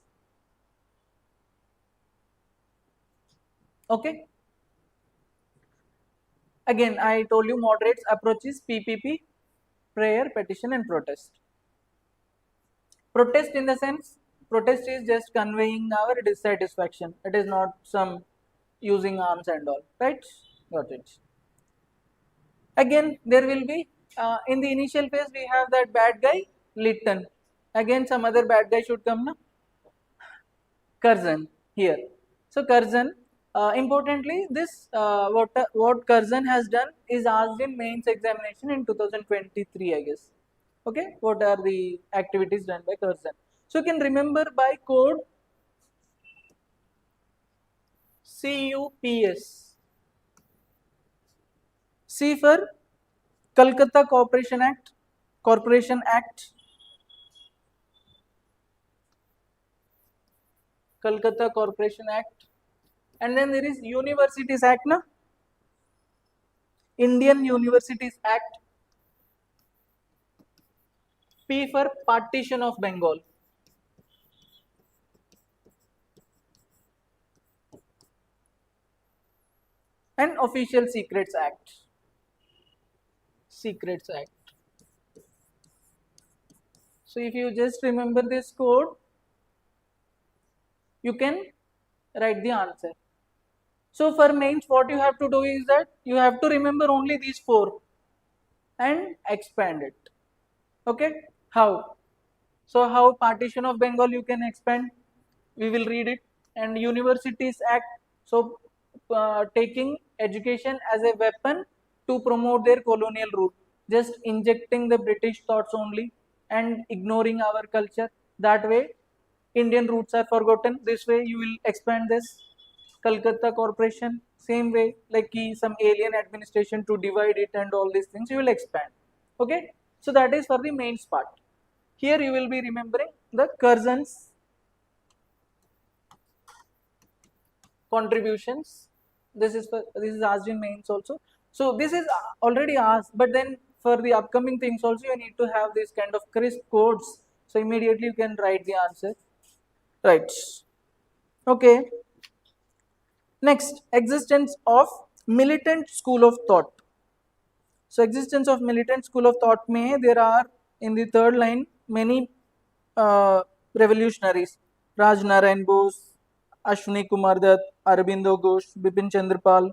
Okay. Again, I told you moderates approach is PPP, prayer, petition and protest. Protest in the sense, protest is just conveying our dissatisfaction. It is not some using arms and all, right? Got it. Again, there will be, in the initial phase, we have that bad guy, Lytton. Again, some other bad guy should come, na? Curzon here. So Curzon, importantly, this what Curzon has done is asked in mains examination in 2023, I guess. Okay, what are the activities done by Curzon? So you can remember by code CUPS. C for Calcutta Corporation Act, Kolkata Corporation Act, and then there is Universities Act, na? Indian Universities Act. P for Partition of Bengal. And Official Secrets Act. Secrets Act. So if you just remember this code, you can write the answer. So for mains, what you have to do is that you have to remember only these four and expand it. Okay? How? So how Partition of Bengal you can expand? We will read it. And Universities Act. So taking education as a weapon to promote their colonial rule, just injecting the British thoughts only and ignoring our culture. That way Indian roots are forgotten. This way you will expand this. Calcutta Corporation, same way, like some alien administration to divide it and all these things, you will expand. Okay, so that is for the mains part. Here you will be remembering the Curzon's contributions. This is asked in mains also. So this is already asked, but then for the upcoming things also you need to have this kind of crisp codes. So immediately you can write the answer. Right. Okay. Next, existence of militant school of thought. So existence of militant school of thought may there are in the third line many revolutionaries. Raj Narayan Bose, Ashwini Kumar Dutt, Aurobindo Ghosh, Bipin Chandrapal,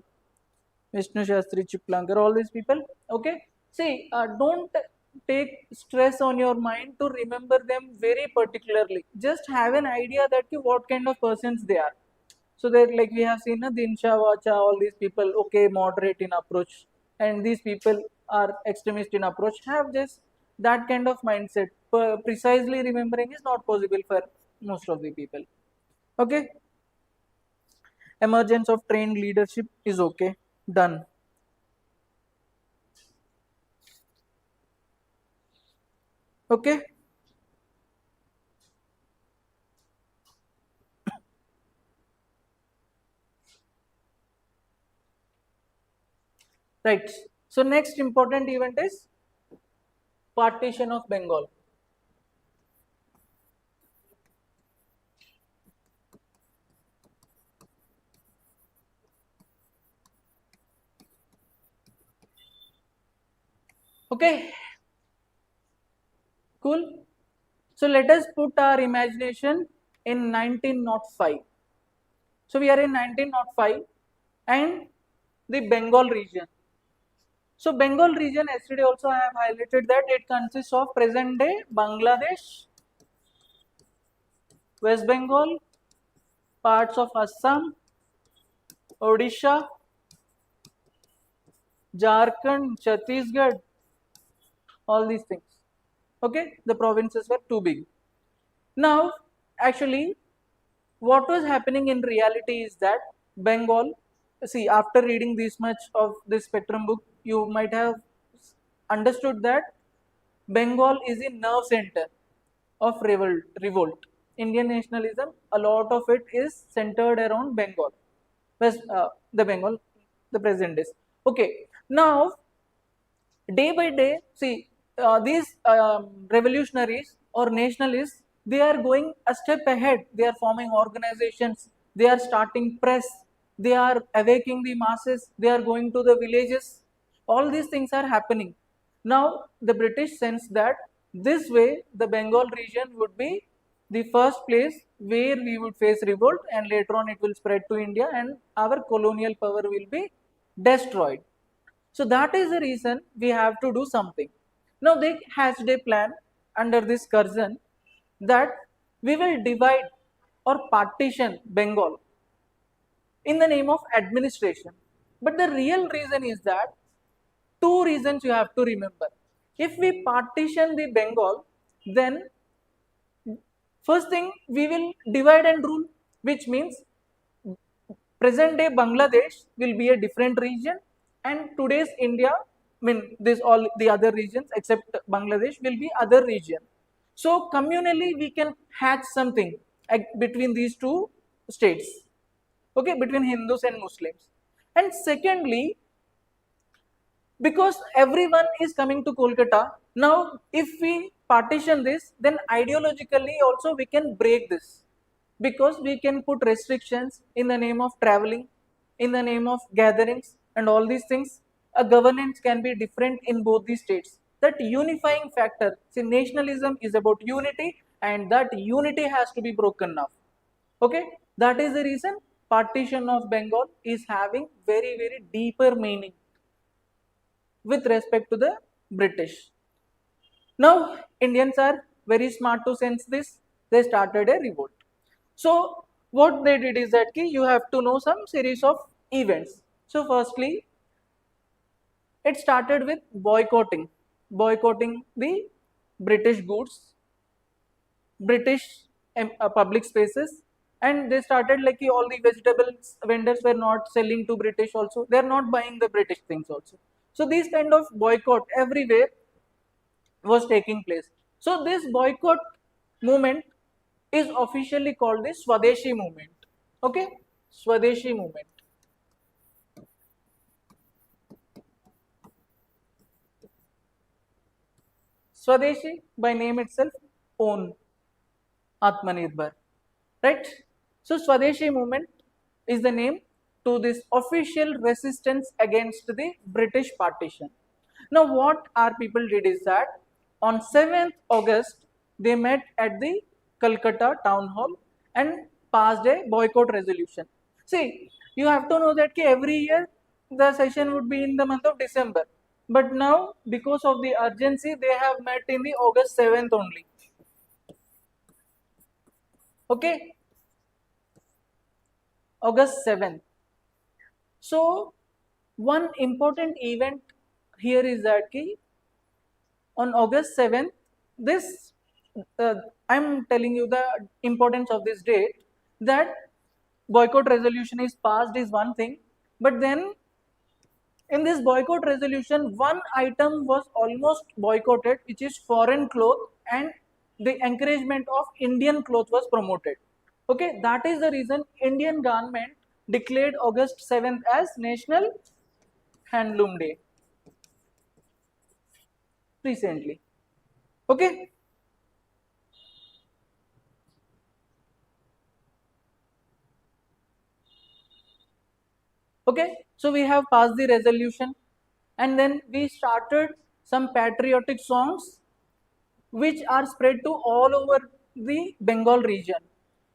Vishnu Shastri Chiplankar, all these people. Okay, see, don't take stress on your mind to remember them very particularly. Just have an idea that what kind of persons they are. So that like we have seen Dinsha Vacha, all these people, okay, moderate in approach, and these people are extremist in approach. Have just that kind of mindset. Precisely remembering is not possible for most of the people. Okay. Emergence of trained leadership is okay. Done. Okay. Right. So next important event is partition of Bengal. Okay. Cool. So let us put our imagination in 1905. So we are in 1905 and the Bengal region. So Bengal region, yesterday also I have highlighted that it consists of present day Bangladesh, West Bengal, parts of Assam, Odisha, Jharkhand, Chhattisgarh, all these things. Okay, the provinces were too big. Now, actually, what was happening in reality is that Bengal, see, after reading this much of this spectrum book, you might have understood that Bengal is the nerve center of revolt. Indian nationalism, a lot of it is centered around Bengal. The Bengal, the present days. Okay, now day by day, see, these revolutionaries or nationalists, they are going a step ahead. They are forming organizations, they are starting press, they are awakening the masses, they are going to the villages. All these things are happening. Now, the British sense that this way the Bengal region would be the first place where we would face revolt, and later on it will spread to India and our colonial power will be destroyed. So that is the reason we have to do something. Now they hatched a plan under this Curzon that we will divide or partition Bengal in the name of administration. But the real reason is that two reasons you have to remember. If we partition the Bengal, then first thing we will divide and rule, which means present day Bangladesh will be a different region and today's India, I mean this all the other regions except Bangladesh will be other region. So communally we can hatch something between these two states, okay, between Hindus and Muslims. And secondly, because everyone is coming to Kolkata, now if we partition this, then ideologically also we can break this, because we can put restrictions in the name of traveling, in the name of gatherings and all these things. A governance can be different in both the states. That unifying factor, see, nationalism is about unity, and that unity has to be broken now. Okay, that is the reason partition of Bengal is having very, very deeper meaning with respect to the British. Now, Indians are very smart to sense this. They started a revolt. So, what they did is that you have to know some series of events. So, firstly, it started with boycotting the British goods, British public spaces, and they started like all the vegetables vendors were not selling to British also. They are not buying the British things also. So, these kind of boycott everywhere was taking place. So this boycott movement is officially called the Swadeshi movement. Okay, Swadeshi movement. Swadeshi by name itself, own, Atmanirbhar, right? So Swadeshi movement is the name to this official resistance against the British partition. Now what our people did is that on 7th August they met at the Calcutta town hall and passed a boycott resolution. See, you have to know that every year the session would be in the month of December, but now because of the urgency they have met in the August 7th only. Okay, August 7th. So one important event here is that on August 7th, this I'm telling you the importance of this date, that boycott resolution is passed is one thing, but then in this boycott resolution, one item was almost boycotted, which is foreign cloth, and the encouragement of Indian cloth was promoted. Okay, that is the reason Indian government declared August 7th as National Handloom Day recently. Okay, okay, so we have passed the resolution, and then we started some patriotic songs which are spread to all over the Bengal region,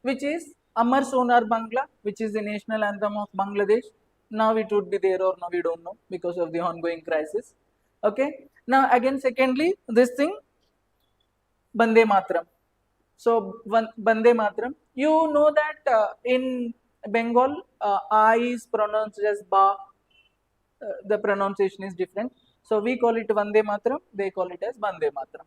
which is Amar Sonar Bangla, which is the national anthem of Bangladesh. Now it would be there or no, we don't know because of the ongoing crisis. Okay, now again secondly this thing, Bande Matram. So Bande Matram, you know that in Bengal I is pronounced as ba, the pronunciation is different. So we call it Vande Matram, they call it as Bande Matram.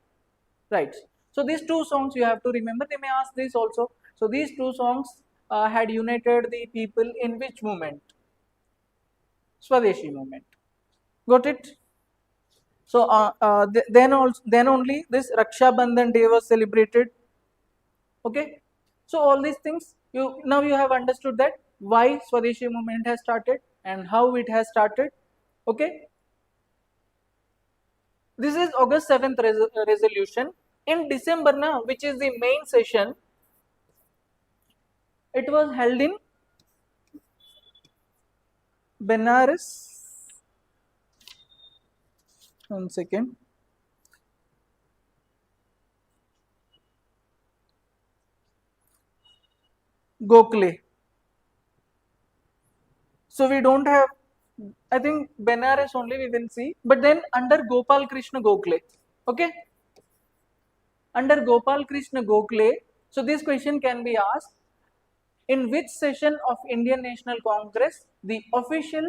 Right. So these two songs you have to remember. They may ask this also. So these two songs had united the people in which movement? Swadeshi movement. Got it? So then only this Raksha Bandhan Day was celebrated. Okay. So all these things you now you have understood that why Swadeshi movement has started and how it has started. Okay. This is August 7th resolution. In December now, which is the main session, it was held in Benares. One second. Gokhale. So we don't have, I think Benares only we will see, but then under Gopal Krishna Gokhale. Okay. Under Gopal Krishna Gokhale, so this question can be asked, in which session of Indian National Congress the official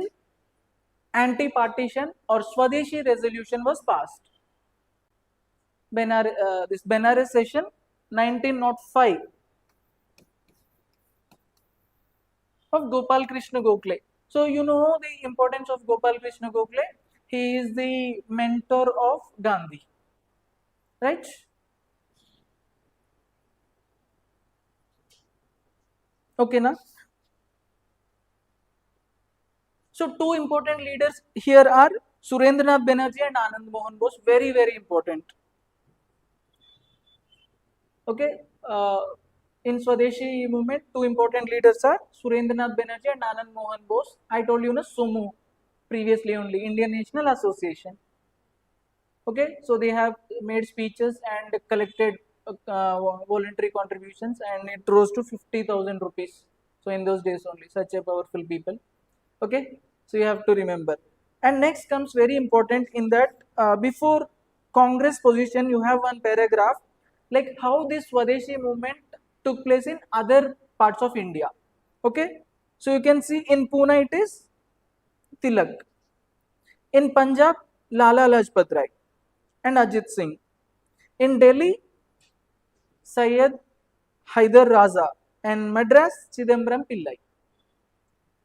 anti-partition or Swadeshi resolution was passed? This Benares session 1905 of Gopal Krishna Gokhale. So you know the importance of Gopal Krishna Gokhale. He is the mentor of Gandhi, right? Okay, na? So two important leaders here are Surendranath Banerjee and Anand Mohan Bose. Very, very important. Okay. In Swadeshi movement, two important leaders are Surendranath Banerjee and Anand Mohan Bose. I told you, na, SUMO previously only, Indian National Association. Okay, so they have made speeches and collected voluntary contributions, and it rose to 50,000 rupees. So in those days only, such a powerful people. Okay, so you have to remember. And next comes very important in that before Congress position, you have one paragraph like how this Swadeshi movement took place in other parts of India. Okay, so you can see in Pune it is Tilak. In Punjab, Lala Lajpat Rai and Ajit Singh. In Delhi, Syed Hyder Raza and Madras, Chidambaram Pillai.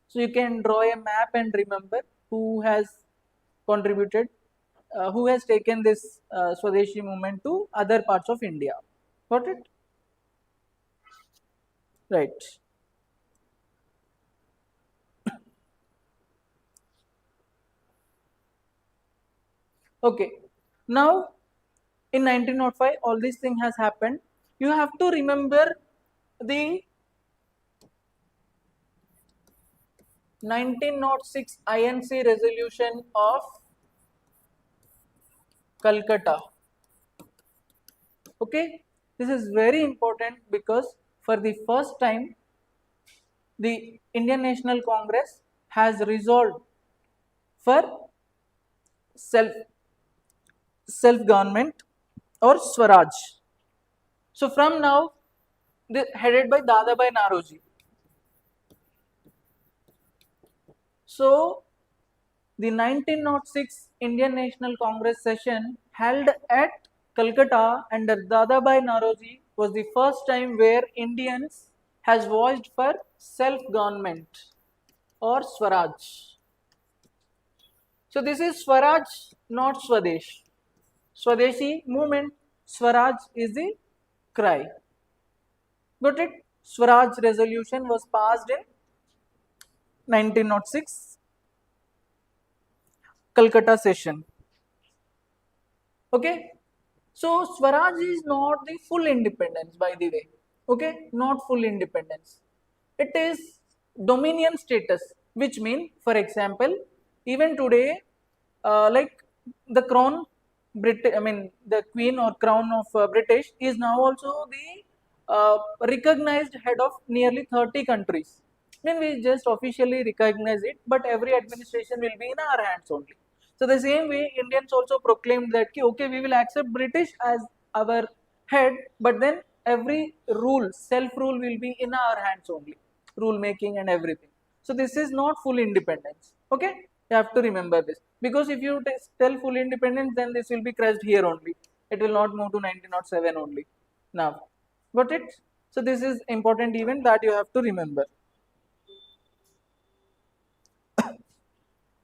So you can draw a map and remember who has contributed, who has taken this Swadeshi movement to other parts of India. Got it? Right. Okay. Now, in 1905, all these thing has happened. You have to remember the 1906 INC resolution of Calcutta. Okay, this is very important because for the first time the Indian National Congress has resolved for self government or Swaraj. So from now, headed by Dadabhai Naroji. So the 1906 Indian National Congress session held at Calcutta under Dadabhai Naroji was the first time where Indians has voiced for self-government or Swaraj. So this is Swaraj, not Swadesh. Swadeshi movement, Swaraj is the cry. Got it? Swaraj resolution was passed in 1906 Calcutta session. Okay, so Swaraj is not the full independence, by the way. Okay, not full independence. It is dominion status, which mean, for example, even today, like the crown, I mean the queen or crown of British is now also the recognized head of nearly 30 countries. Then we just officially recognize it, but every administration will be in our hands only. So the same way, Indians also proclaimed that okay, we will accept British as our head, but then every rule, self-rule will be in our hands only, rule making and everything. So this is not full independence. Okay, you have to remember this because if you tell full independence, then this will be crushed here only. It will not move to 1907 only. Now, got it? So this is important event that you have to remember.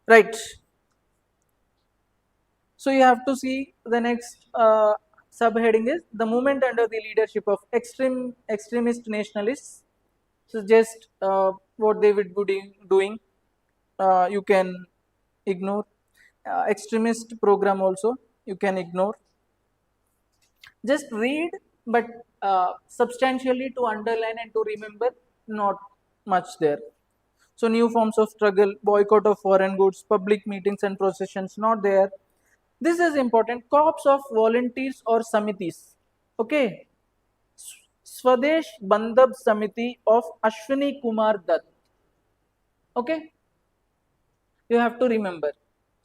Right. So you have to see the next subheading is the movement under the leadership of extremist nationalists. So just what they would be doing, you can ignore. Extremist program also you can ignore. Just read, but substantially to underline and to remember, not much there. So new forms of struggle, boycott of foreign goods, public meetings and processions, not there. This is important. Corps of volunteers or samitis. Okay. Swadesh Bandhab Samiti of Ashwini Kumar Dutt. Okay. You have to remember.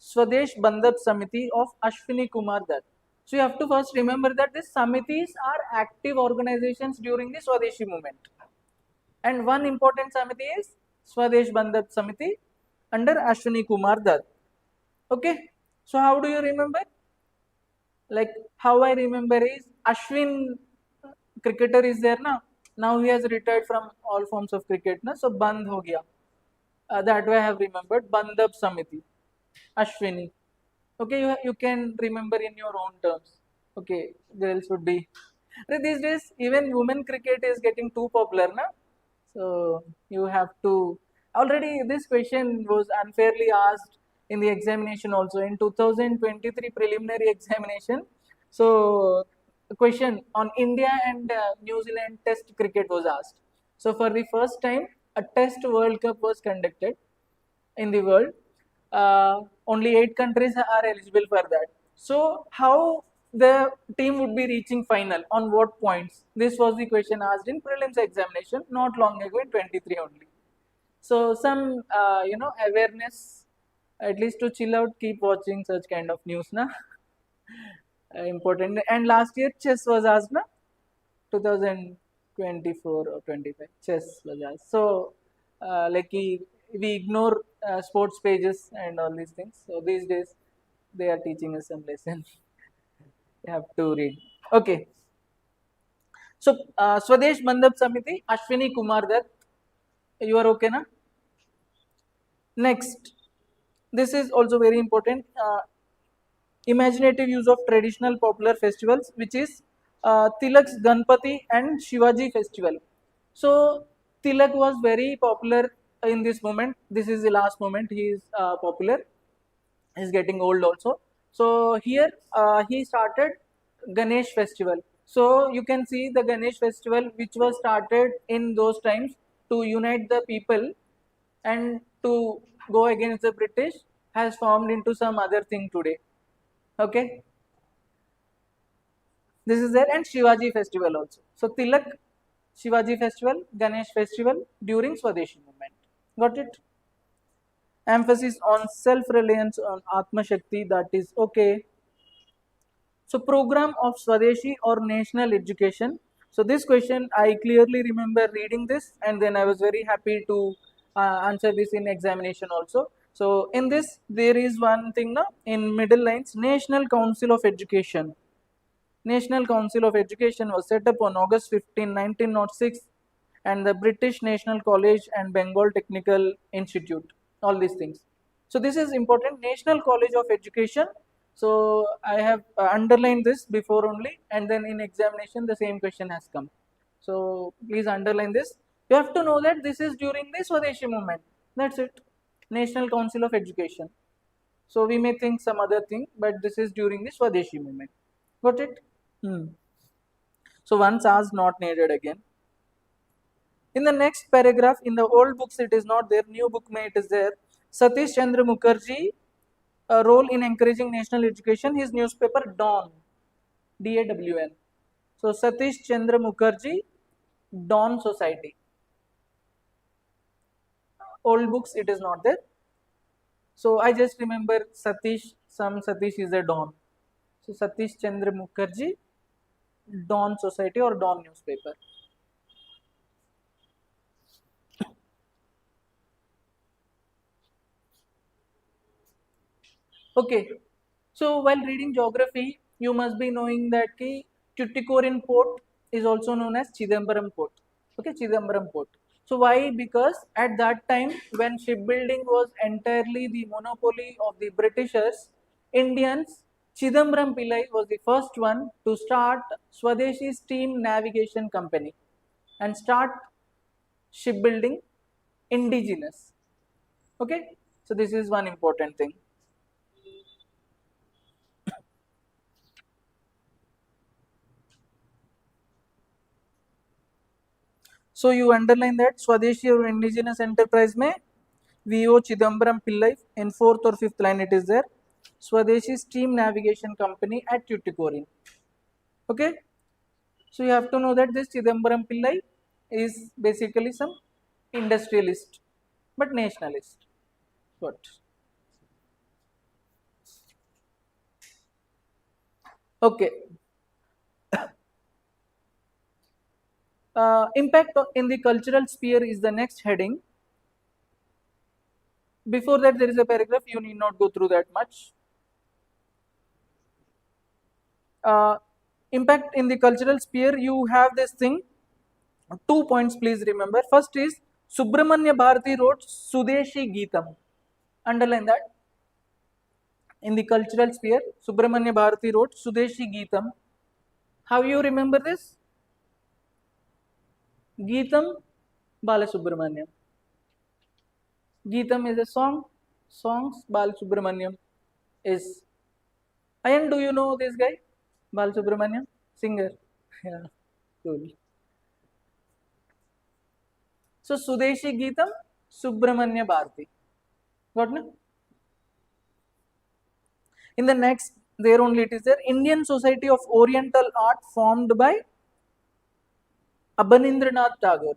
Swadesh Bandhab Samiti of Ashwini Kumar Dutt. So you have to first remember that these samitis are active organizations during the Swadeshi movement. And one important samiti is Swadesh Bandhab Samiti under Ashwini Kumar Dutt. Okay. So how do you remember? Like how I remember is Ashwin cricketer is there now. Now he has retired from all forms of cricket na, so band ho gaya. That way I have remembered Bandhab Samiti, Ashwini. Okay, you can remember in your own terms. Okay, girls would be. These days even women cricket is getting too popular na. So you have to, already this question was unfairly asked in the examination also in 2023 preliminary examination. So the question on India and New Zealand test cricket was asked. So for the first time a test World Cup was conducted in the world. Only 8 countries are eligible for that. So how the team would be reaching final, on what points? This was the question asked in prelims examination not long ago in 23 only. So some awareness, at least to chill out, keep watching such kind of news na. Important. And last year chess was asked na, 2024 or 25 chess was asked. So we ignore sports pages and all these things. So these days they are teaching us some lesson. You have to read. Okay. So Swadesh Bandhab Samiti, Ashwini Kumar Dutt, you are okay na? Next, this is also very important. Imaginative use of traditional popular festivals, which is Tilak's Ganpati and Shivaji festival. So Tilak was very popular in this moment. This is the last moment he is popular. He is getting old also. So here he started Ganesh festival. So you can see the Ganesh festival, which was started in those times to unite the people and to go against the British, has formed into some other thing today. Okay, this is there, and Shivaji festival also. So Tilak, Shivaji festival, Ganesh festival during Swadeshi movement. Got it? Emphasis on self-reliance, on Atma Shakti, that is okay. So program of Swadeshi or national education. So this question I clearly remember reading this, and then I was very happy to answer this in examination also. So in this there is one thing now in middle lines, National Council of Education. National Council of Education was set up on August 15, 1906, and the British National College and Bengal Technical Institute, all these things. So this is important, National College of Education. So I have underlined this before only, and then in examination the same question has come. So please underline this. You have to know that this is during the Swadeshi movement. That's it. National Council of Education. So we may think some other thing, but this is during the Swadeshi movement. Got it? Hmm. So once asked, not needed again. In the next paragraph, in the old books it is not there, new book may it is there. Satish Chandra Mukherjee, a role in encouraging national education, his newspaper Dawn, DAWN. So Satish Chandra Mukherjee, Dawn Society. Old books it is not there. So I just remember Satish, some Satish is a Dawn. So Satish Chandra Mukherjee, Dawn Society or Dawn newspaper. Okay, so while reading geography, you must be knowing that ki Tuticorin port is also known as Chidambaram port. Okay, Chidambaram port. So why? Because at that time when shipbuilding was entirely the monopoly of the Britishers, Indians, Chidambaram Pillai was the first one to start Swadeshi Steam Navigation Company and start shipbuilding indigenous. Okay, so this is one important thing. So you underline that Swadeshi or indigenous enterprise में VO Chidambaram Pillai in fourth or fifth line it is there. Swadeshi Steam Navigation Company at Tuticorin. Okay. So you have to know that this Chidambaram Pillai is basically some industrialist but nationalist. What? Okay. Impact in the cultural sphere is the next heading. Before that there is a paragraph, you need not go through that much. Impact in the cultural sphere, you have this thing, 2 points please remember. First is Subramanya Bharati wrote Sudeshi Geetam. Underline that. In the cultural sphere, Subramanya Bharati wrote Sudeshi Geetam. How you remember this? Geetam Balasubramaniam. Geetam is a song. Songs. Balasubramaniam is. Ayan, do you know this guy? Balasubramaniam, singer. Yeah, cool. So Sudeshi Geetam, Subramanya Bharati. Got me? In the next, there only it is there. Indian Society of Oriental Art formed by Abanindranath Tagore.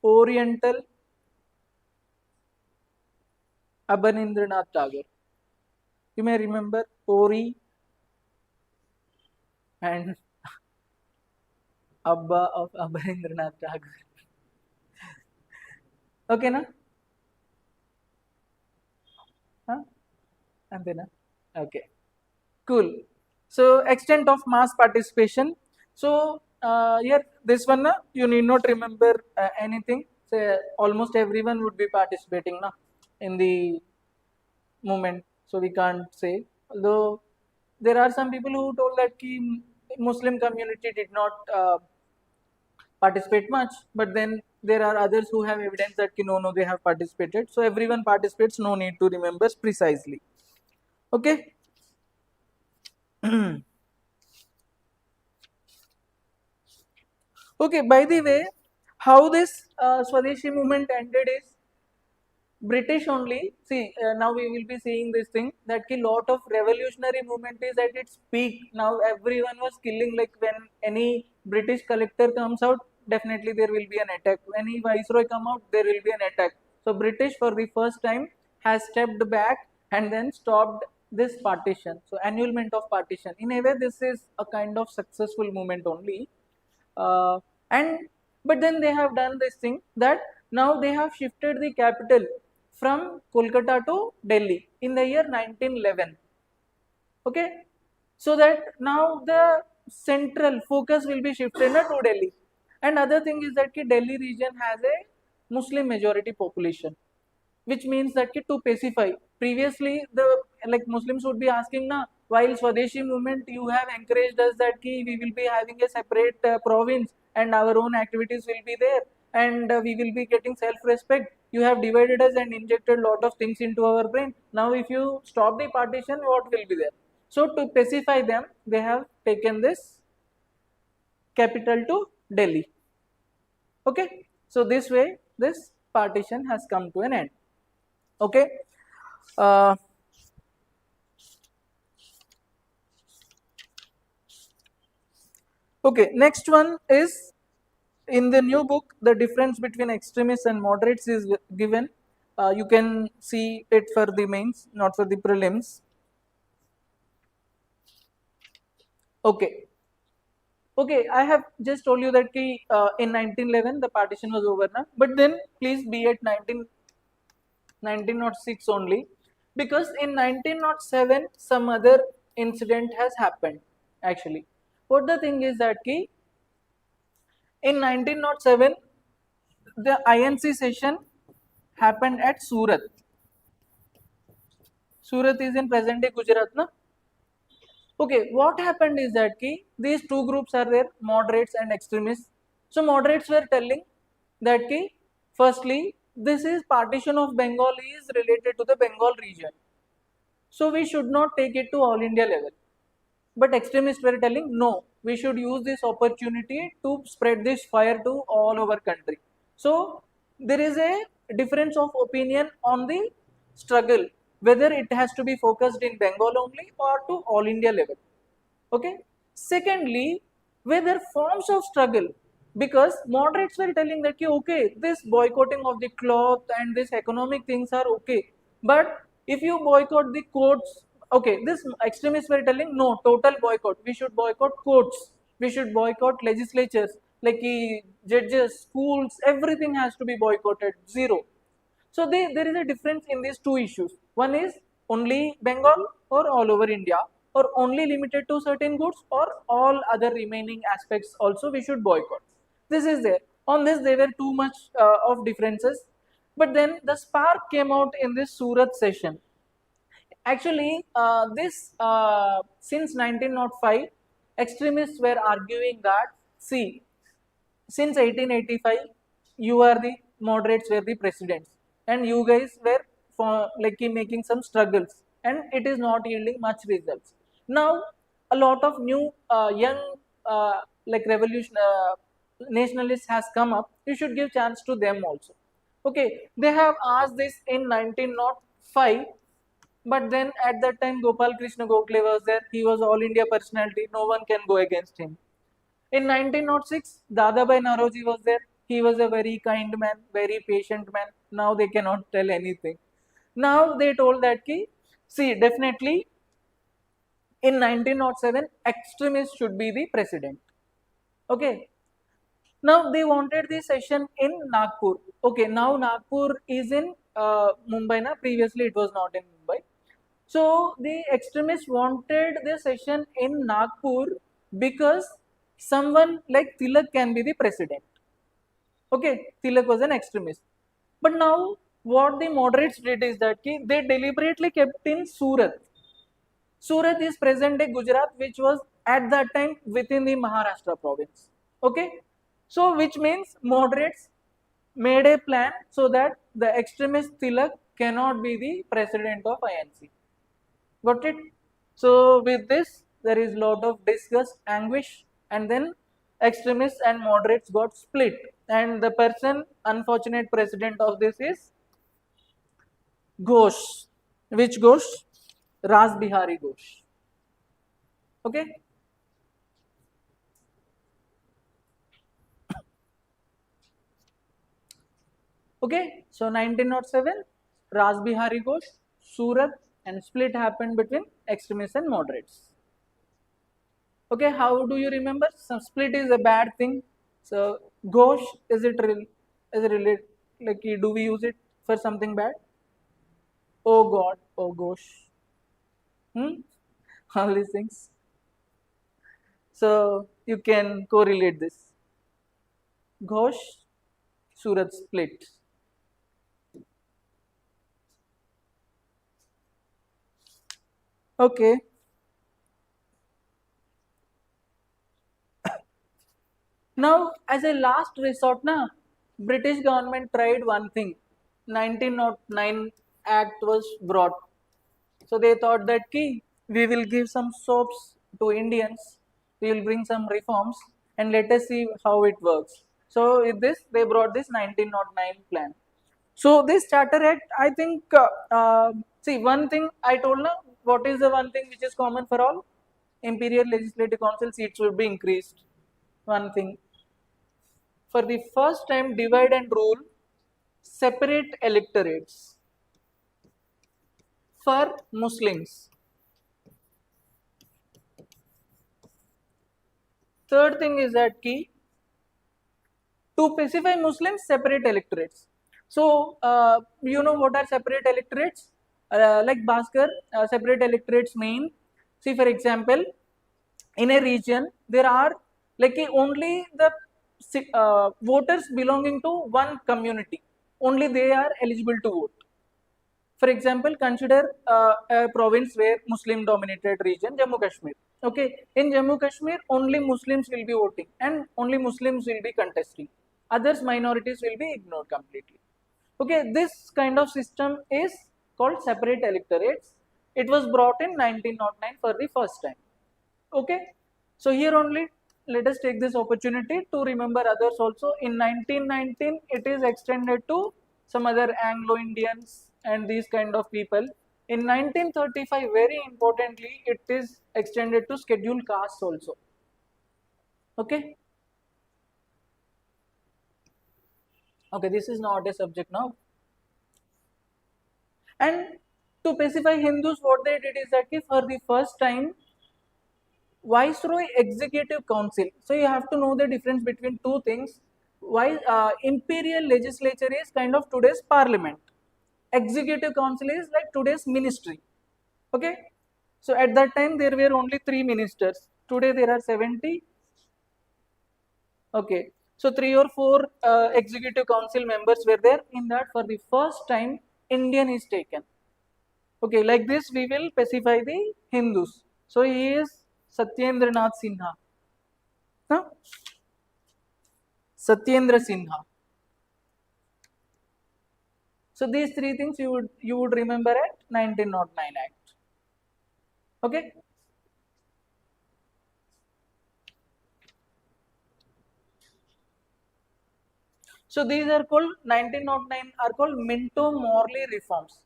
Oriental Abanindranath Tagore. You may remember Ori and Abba of Abanindranath Tagore. Okay, na? Huh? Antena? Okay. Cool. So extent of mass participation. So here this one you need not remember anything. Say almost everyone would be participating na in the movement. So we can't say. Although there are some people who told that ki Muslim community did not participate much, but then there are others who have evidence that ki no they have participated. So everyone participates. No need to remember precisely. Okay. Okay, by the way, how this Swadeshi movement ended is British only. See, now we will be seeing this thing that a lot of revolutionary movement is at its peak. Now everyone was killing, like when any British collector comes out, definitely there will be an attack. When any viceroy come out, there will be an attack. So British for the first time has stepped back and then stopped this partition. So annulment of partition. In a way, this is a kind of successful movement only. And but then they have done this thing that now they have shifted the capital from Kolkata to Delhi in the year 1911. Okay, so that now the central focus will be shifted to Delhi. And other thing is that Delhi region has a Muslim majority population, which means that to pacify, previously the like Muslims would be asking na, while Swadeshi movement you have encouraged us that we will be having a separate province and our own activities will be there and we will be getting self-respect. You have divided us and injected lot of things into our brain. Now if you stop the partition, what will be there? So to pacify them, they have taken this capital to Delhi. Okay, so this way this partition has come to an end. Okay. Uh, okay, next one is in the new book, the difference between extremists and moderates is given. You can see it for the mains, not for the prelims. Okay. Okay, I have just told you that in 1911 the partition was over now, but then please be at 1906 only, because in 1907 some other incident has happened actually. What the thing is that in 1907 the INC session happened at Surat. Surat is in present day Gujarat, na? Okay, what happened is that these two groups are there, moderates and extremists. So moderates were telling that firstly, this is partition of Bengal is related to the Bengal region. So we should not take it to all India level. But extremists were telling no, we should use this opportunity to spread this fire to all over country. So there is a difference of opinion on the struggle, whether it has to be focused in Bengal only or to all India level. Okay. Secondly, whether forms of struggle, because moderates were telling that okay, this boycotting of the cloth and this economic things are okay, but if you boycott the courts, okay, this extremists were telling no, total boycott. We should boycott courts. We should boycott legislatures, like judges, schools, everything has to be boycotted. Zero. So there is a difference in these two issues. One is only Bengal or all over India, or only limited to certain goods, or all other remaining aspects also we should boycott. This is there. On this there were too much of differences. But then the spark came out in this Surat session. Actually, this since 1905, extremists were arguing that See, since 1885, you are the moderates were the presidents, and you guys were for like making some struggles, and it is not yielding much results. Now, a lot of new young like revolution nationalists has come up. You should give chance to them also. Okay, they have asked this in 1905, but then at that time Gopal Krishna Gokhale was there. He was all India personality. No one can go against him. In 1906, Dadabhai Naoroji was there. He was a very kind man, very patient man. Now they cannot tell anything. Now they told that ki, see, definitely in 1907, extremists should be the president. Okay. Now they wanted the session in Nagpur. Okay. Now Nagpur is in Mumbai. Na previously it was not in Mumbai. So the extremists wanted the session in Nagpur because someone like Tilak can be the president. Okay, Tilak was an extremist. But now what the moderates did is that they deliberately kept in Surat. Surat is present day Gujarat, which was at that time within the Maharashtra province. Okay, so which means moderates made a plan so that the extremist Tilak cannot be the president of INC. Got it? So with this, there is lot of disgust, anguish, and then extremists and moderates got split. And the person, unfortunate president of this is Ghosh. Which Ghosh? Ras Bihari Ghosh. Okay? Okay, so 1907, Ras Bihari Ghosh, Surat, and split happened between extremists and moderates. Okay, how do you remember? Some split is a bad thing. So Ghosh, is it related? Like, do we use it for something bad? Oh God, oh Ghosh. All these things. So you can correlate this. Ghosh, Surat split. Okay. Now, as a last resort, British government tried one thing. 1909 Act was brought. So they thought that we will give some soaps to Indians, we will bring some reforms, and let us see how it works. So with this, they brought this 1909 plan. So this Charter Act, I think, see, one thing I told now, what is the one thing which is common for all? Imperial Legislative Council seats will be increased. One thing. For the first time, divide and rule separate electorates for Muslims. Third thing is that to specify Muslims, separate electorates. So, you know what are separate electorates? Like Bhaskar, separate electorates mean, see for example, in a region, there are like only the voters belonging to one community, only they are eligible to vote. For example, consider a province where Muslim dominated region, Jammu Kashmir. Okay, in Jammu Kashmir, only Muslims will be voting and only Muslims will be contesting. Others minorities will be ignored completely. Okay, this kind of system is called separate electorates. It was brought in 1909 for the first time. Okay, so here only let us take this opportunity to remember others also. In 1919, it is extended to some other Anglo-Indians and these kind of people. In 1935, very importantly, it is extended to scheduled castes also. Okay. Okay, this is not a subject now. And to specify Hindus, what they did is that for the first time, Viceroy Executive Council. So you have to know the difference between two things. Why Imperial Legislature is kind of today's Parliament. Executive Council is like today's ministry. Okay. So at that time there were only 3 ministers. Today there are 70. Okay. So 3 or 4 Executive Council members were there. In that, for the first time, Indian is taken. Okay, like this we will specify the Hindus. So he is Satyendranath Sinha. Huh? Satyendra Sinha. So these three things you would remember at 1909 Act. Okay. So these are called 1909 are called Minto-Morley reforms.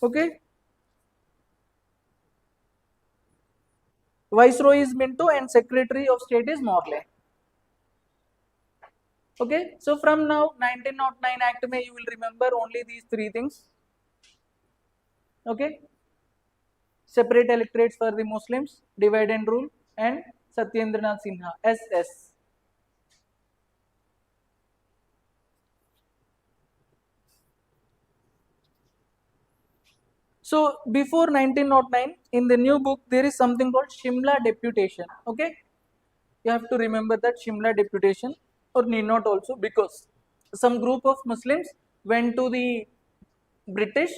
Okay. Viceroy is Minto and Secretary of State is Morley. Okay. So from now 1909 Act may you will remember only these three things. Okay. Separate electorates for the Muslims, divide and rule, and Satyendranath Sinha, SS. So before 1909, in the new book, there is something called Shimla Deputation. Okay, you have to remember that Shimla Deputation, or need not also, because some group of Muslims went to the British,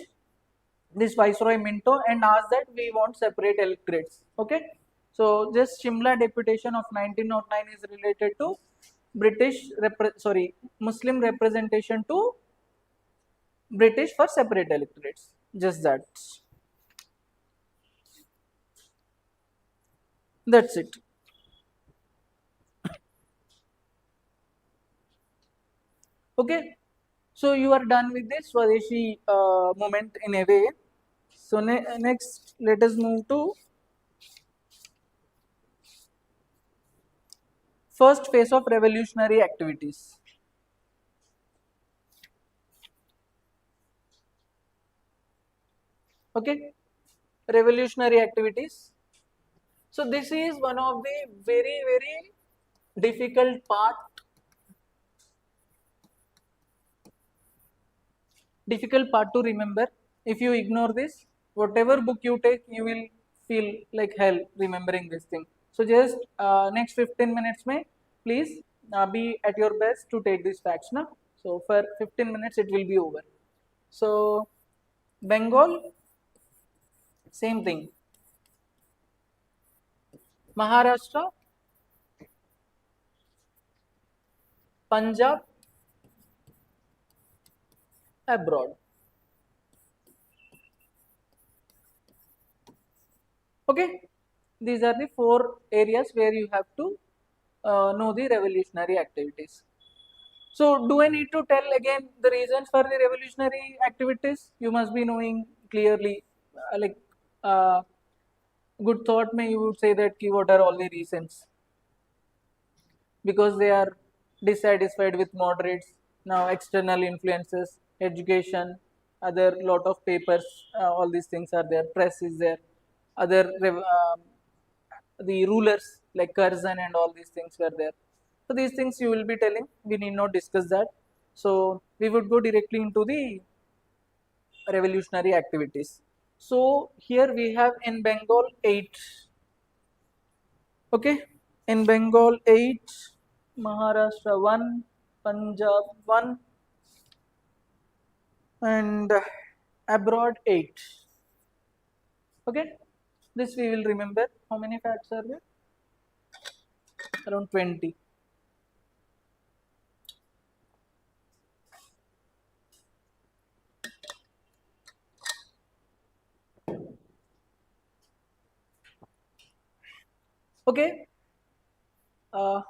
this Viceroy Minto, and asked that we want separate electorates. Okay, so just Shimla Deputation of 1909 is related to Muslim representation to British for separate electorates. Just that. That's it. Okay, so you are done with this Swadeshi moment in a way. So next, let us move to first phase of revolutionary activities. Okay, revolutionary activities. So this is one of the very difficult part to remember. If you ignore this, whatever book you take, you will feel like hell remembering this thing. So just next 15 minutes may please be at your best to take these facts now. So for 15 minutes it will be over. So Bengal, same thing. Maharashtra, Punjab, abroad. Okay, these are the four areas where you have to know the revolutionary activities. So, do I need to tell again the reasons for the revolutionary activities? You must be knowing clearly, like uh, good thought. May you would say that what are all the reasons? Because they are dissatisfied with moderates. Now, external influences, education, other lot of papers, all these things are there. Press is there. Other the rulers like Curzon and all these things were there. So these things you will be telling. We need not discuss that. So we would go directly into the revolutionary activities. So here we have in Bengal 8. Okay, in Bengal 8, Maharashtra 1, Punjab 1, and abroad 8. Okay, this we will remember. How many facts are there? Around 20. Okay, uh,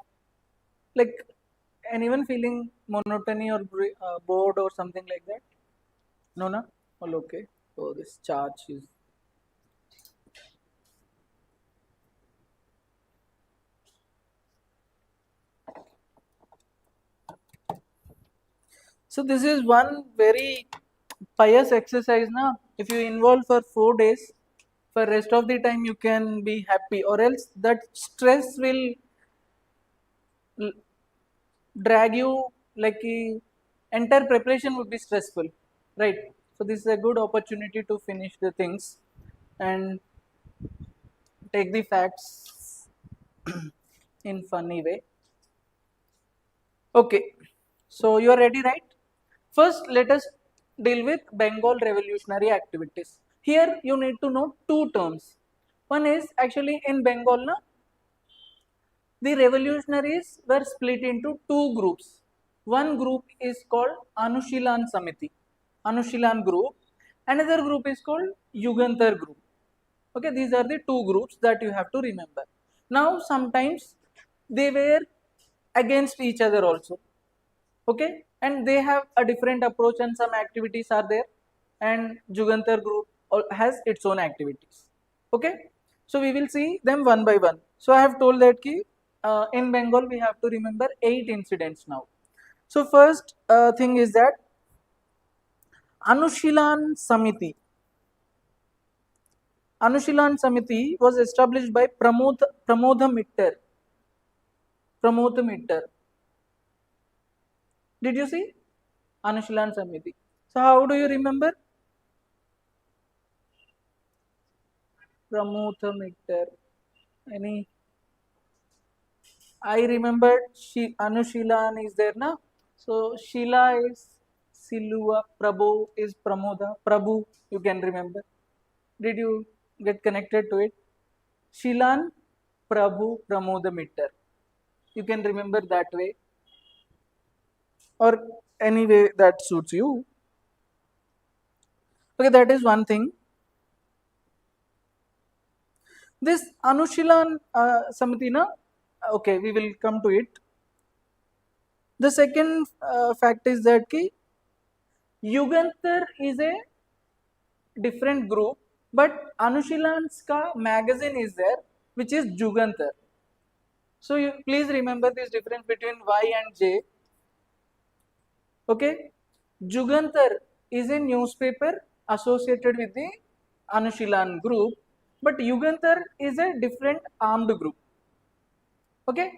like anyone feeling monotony or bored or something like that? No, no. All okay. Oh, this charge is. So this is one very pious exercise now. If you involve for 4 days, for rest of the time you can be happy, or else that stress will drag you, like entire preparation would be stressful, right? So this is a good opportunity to finish the things and take the facts in funny way. Okay, so you are ready, right? First, let us deal with Bengal revolutionary activities. Here, you need to know two terms. One is actually in Bengal, na, The revolutionaries were split into two groups. One group is called Anushilan Samiti, Anushilan group. Another group is called Yugantar group. Okay, these are the two groups that you have to remember. Now, sometimes they were against each other also. Okay, and they have a different approach and some activities are there, and Jugantar group has its own activities. Okay, so we will see them one by one. So I have told that in Bengal we have to remember 8 incidents now. So first thing is that Anushilan Samiti. Anushilan Samiti was established by Pramodha Mittar. Pramodha Mittar. Did you see Anushilan Samiti? So how do you remember Pramodha Mittar? Any? I remembered Anushilan is there na. So Sheila is Silua, Prabhu is Pramoda, Prabhu you can remember. Did you get connected to it? Shilan, Prabhu, Pramoda Mittar. You can remember that way or any way that suits you. Okay, that is one thing. This Anushilan Samiti na, okay, we will come to it. The second fact is that Yugantar is a different group, but Anushilan's ka magazine is there, which is Jugantar. So you please remember this difference between Y and J. Okay, Jugantar is a newspaper associated with the Anushilan group, but Yugantar is a different armed group. Okay,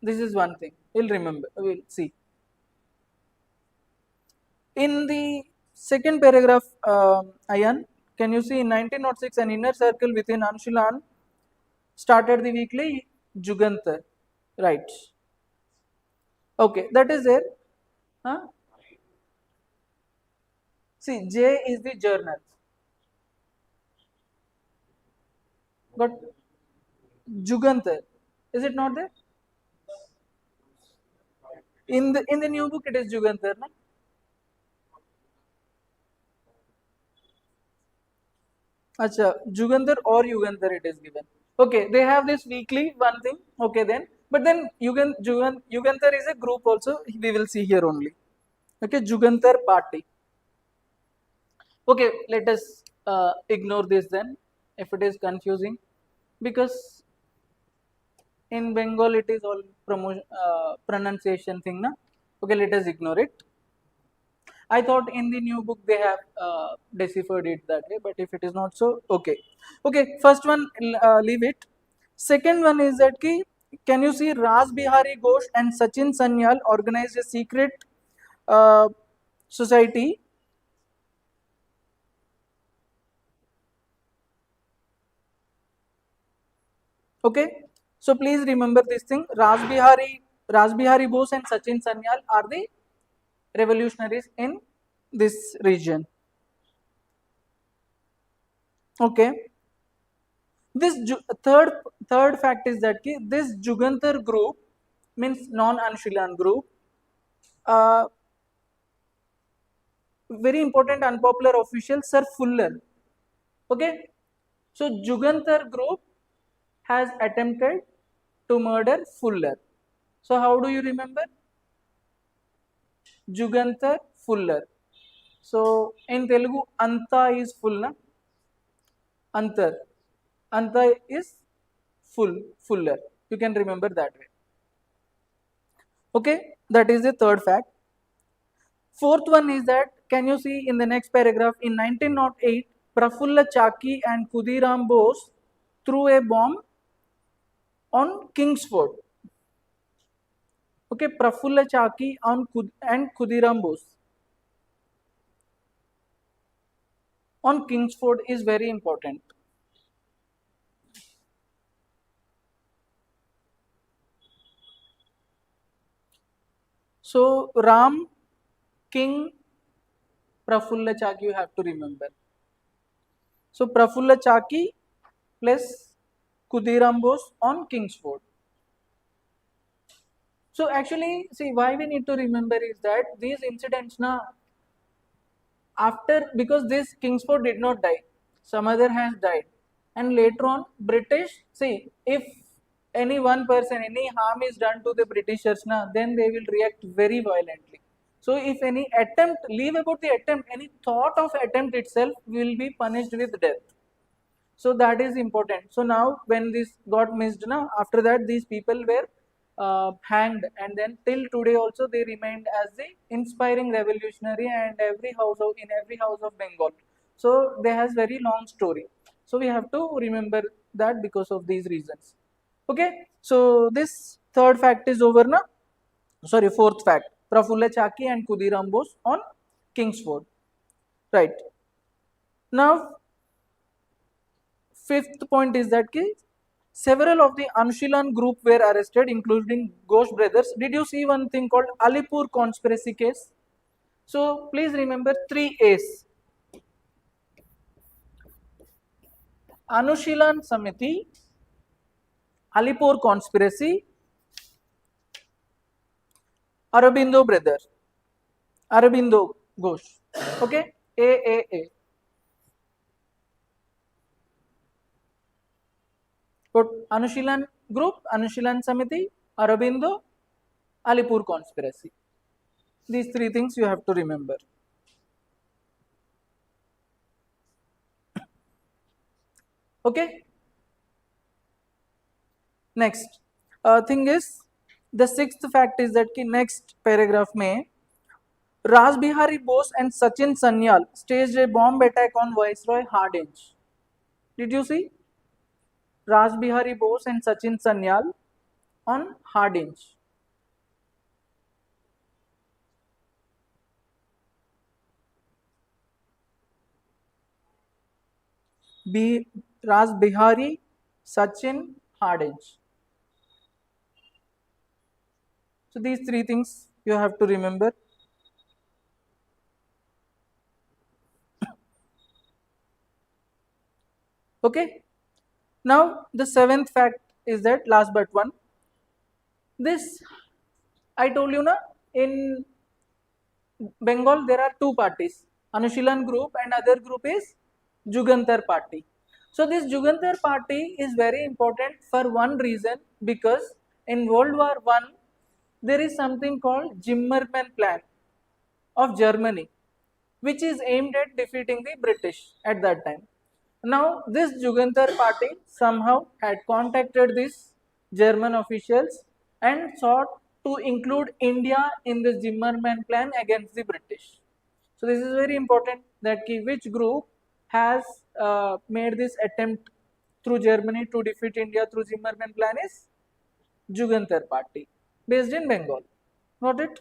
this is one thing. We'll remember. We'll see. In the second paragraph, Ayan, can you see in 1906 an inner circle within Anushilan started the weekly Jugantar, right? Okay, that is there. Huh? See, J is the journal. But Jugantar, is it not there? In the new book, it is Jugantar, na? Acha, Jugantar or Yugantar it is given. Okay, they have this weekly one thing. Okay, then, but then Yugantar is a group also. We will see here only. Okay, Jugantar party. Okay, let us ignore this then if it is confusing, because in Bengal it is all pronunciation thing na. Okay, let us ignore it. I thought in the new book they have deciphered it that way, but if it is not so, okay. Okay, first one, leave it. Second one is that can you see Ras Bihari Ghosh and Sachin Sanyal organized a secret uh, society. Okay, so please remember this thing. Ras Bihari Bose and Sachin Sanyal are the revolutionaries in this region. Okay, this third fact is that this Jugantar group means non-Anshilan group. Uh, Very important unpopular official Sir Fuller. Okay, so Jugantar group has attempted to murder Fuller. So how do you remember? Jugantar Fuller. So in Telugu, Anta is full, na? Antar. Anta is fuller. You can remember that way. Okay, that is the third fact. Fourth one is that, can you see in the next paragraph, in 1908, Prafulla Chaki and Khudiram Bose threw a bomb on Kingsford. Okay, Prafulla Chaki and Khudiram Bose on Kingsford is very important. So Ram, King, Prafulla Chaki you have to remember. So Prafulla Chaki plus Khudiram Bose on Kingsford. So actually, see, why we need to remember is that these incidents now, after, because this Kingsford did not die, some other has died, and later on British, see, if any one person, any harm is done to the Britishers now, then they will react very violently. So if any attempt, leave about the attempt, any thought of attempt itself will be punished with death. So that is important. So now when this got missed now, after that these people were hanged, and then till today also they remained as the inspiring revolutionary, and every house of, in every house of Bengal. So they has very long story. So we have to remember that because of these reasons. Okay, so this third fact is over now. Sorry, fourth fact: Prafulla Chaki and Khudiram Bose on Kingsford. Right. Now fifth point is that several of the Anshilan group were arrested, including Ghosh brothers. Did you see one thing called Alipur conspiracy case? So please remember three A's: Anushilan Samiti, Alipur conspiracy, Arabindo brother, Arabindo Ghosh. Okay, A. But Anushilan group, Anushilan Samiti, Arabindo, Alipur conspiracy. These three things you have to remember. Okay. Next thing is, the sixth fact is that next paragraph में Raj Bihari Bose and Sachin Sanyal staged a bomb attack on Viceroy Hardinge. Did you see? Raj Bihari Bose and Sachin Sanyal on Hardinge. Raj Bihari, Sachin, Hardinge. So these three things you have to remember. Okay. Now the seventh fact is that, last but one, this I told you na, in Bengal there are two parties, Anushilan group and other group is Jugantar party. So this Jugantar party is very important for one reason, because in World War I there is something called Zimmermann plan of Germany, which is aimed at defeating the British at that time. Now this Jugantar party somehow had contacted these German officials and sought to include India in the Zimmermann plan against the British. So this is very important, that which group has made this attempt through Germany to defeat India through Zimmermann plan is Jugantar party based in Bengal. Got it?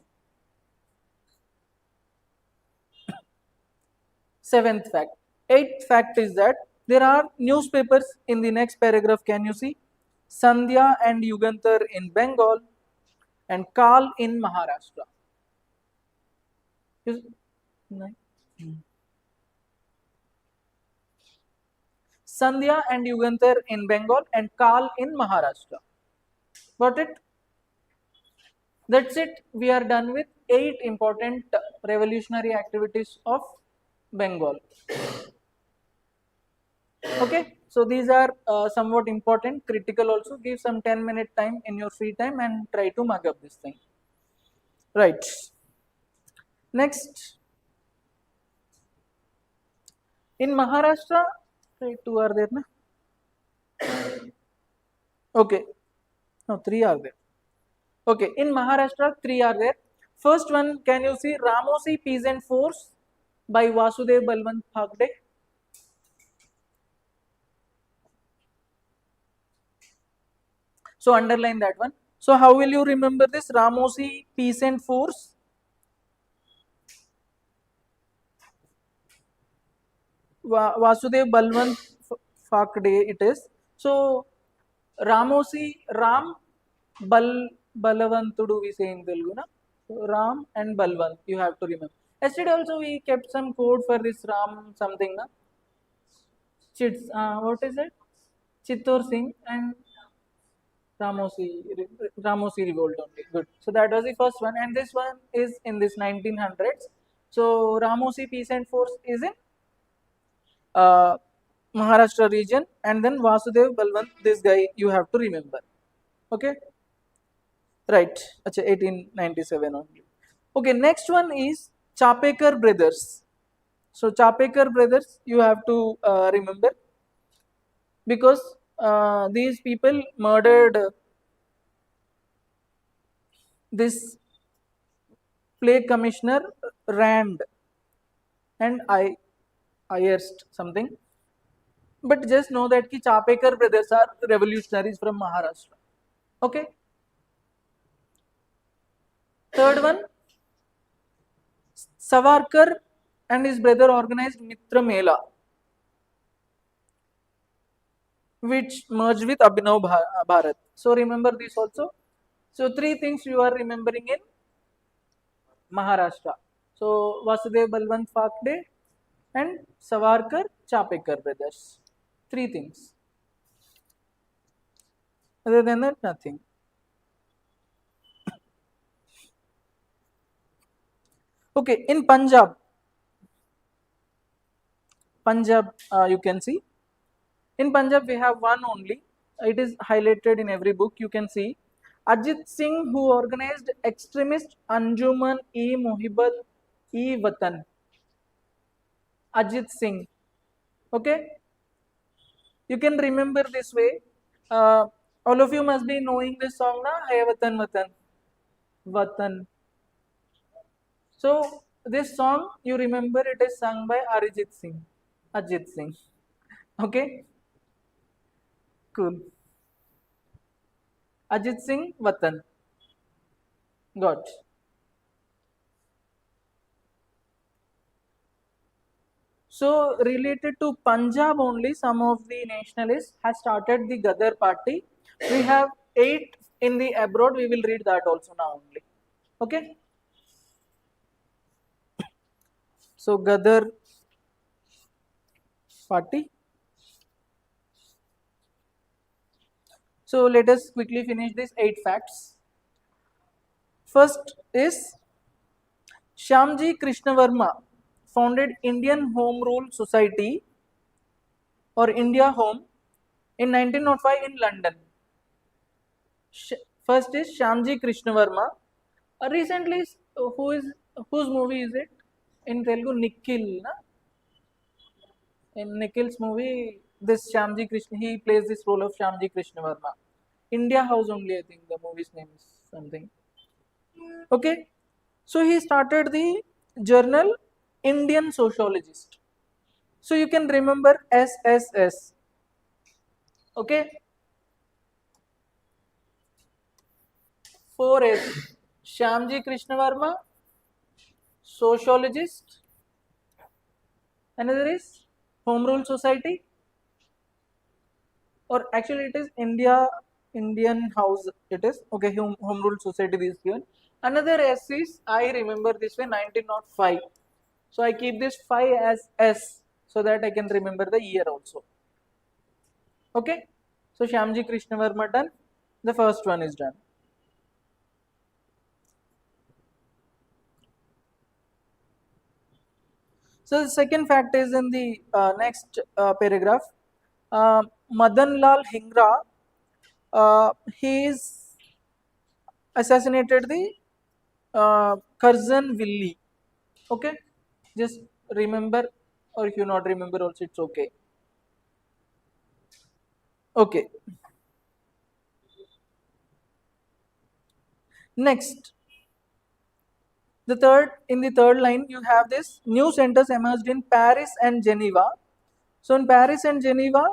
Seventh fact. Eighth fact is that there are newspapers in the next paragraph. Can you see? Sandhya and Yugantar in Bengal and Kal in Maharashtra. Sandhya and Yugantar in Bengal and Kal in Maharashtra. Got it? That's it. We are done with 8 important revolutionary activities of Bengal. Okay, so these are somewhat important, critical also. Give some 10-minute time in your free time and try to mug up this thing. Right. Next, in Maharashtra, two are there, na? Okay, no, 3 are there. Okay, in Maharashtra, 3 are there. First one, can you see Ramosi Peasant Force by Vasudev Balwant Phakde? So underline that one. So how will you remember this Ramosi Peasant Force? Vasudev Balwant Phakde it is. So Ramosi, Ram, Balavantudu we say in Telugu, na? So Ram and Balwant you have to remember. Yesterday also we kept some code for this Ram something, na? What is it? Chittor Singh and Ramosi revolt only. Good. So that was the first one, and this one is in this 1900s. So Ramosi peasant force is in uh, Maharashtra region, and then Vasudev Balwant. This guy you have to remember. Okay, right. Acha, 1897 only. Okay, next one is Chapekar brothers. So Chapekar brothers you have to remember because these people murdered this plague commissioner Rand and I erst something. But just know that ki Chapekar brothers are revolutionaries from Maharashtra. Okay. Third one, Savarkar and his brother organized Mitra Mela, which merged with Abhinav Bharat. So remember this also. So three things you are remembering in Maharashtra. So Vasudev Balwant Phakde and Savarkar Chapekar brothers. Three things. Other than that, nothing. Okay, in Punjab, you can see. In Punjab, we have one only. It is highlighted in every book. You can see Ajit Singh, who organized extremist Anjuman e Muhibbat e Watan. Ajit Singh. Okay, you can remember this way. All of you must be knowing this song, na? Hey Watan Watan. Watan. So this song, you remember it is sung by Arijit Singh. Ajit Singh. Okay, cool. Ajit Singh Watan. Got. So related to Punjab only, some of the nationalists has started the Gadar party. We have 8 in the abroad. We will read that also now only. Okay. So Gadar party. So let us quickly finish these 8 facts. First is Shyamji Krishnavarma founded Indian Home Rule Society or India Home in 1905 in London. First is Shyamji Krishnavarma. Recently, who is whose movie is it? In Telugu, Nikhil. Na? In Nikhil's movie, this Shyamji Krishna, he plays this role of Shyamji Krishnavarma. India House only, I think the movie's name is something. Okay, so he started the journal Indian Sociologist. So you can remember SSS. Okay, 4S. Shyamji Krishnavarma, sociologist. Another is Home Rule Society, or actually it is Indian House. It is okay. Home Rule Society is given. Another S is I remember this way 1905. So I keep this 5 as S so that I can remember the year also. Okay. So Shyamji Krishnavarma done. The first one is done. So the second fact is in the next paragraph. Madan Lal Hingra, he is assassinated the Curzon Willi. Okay, just remember, or if you not remember, also it's okay. Okay. Next, the third line, you have this new centers emerged in Paris and Geneva. So in Paris and Geneva,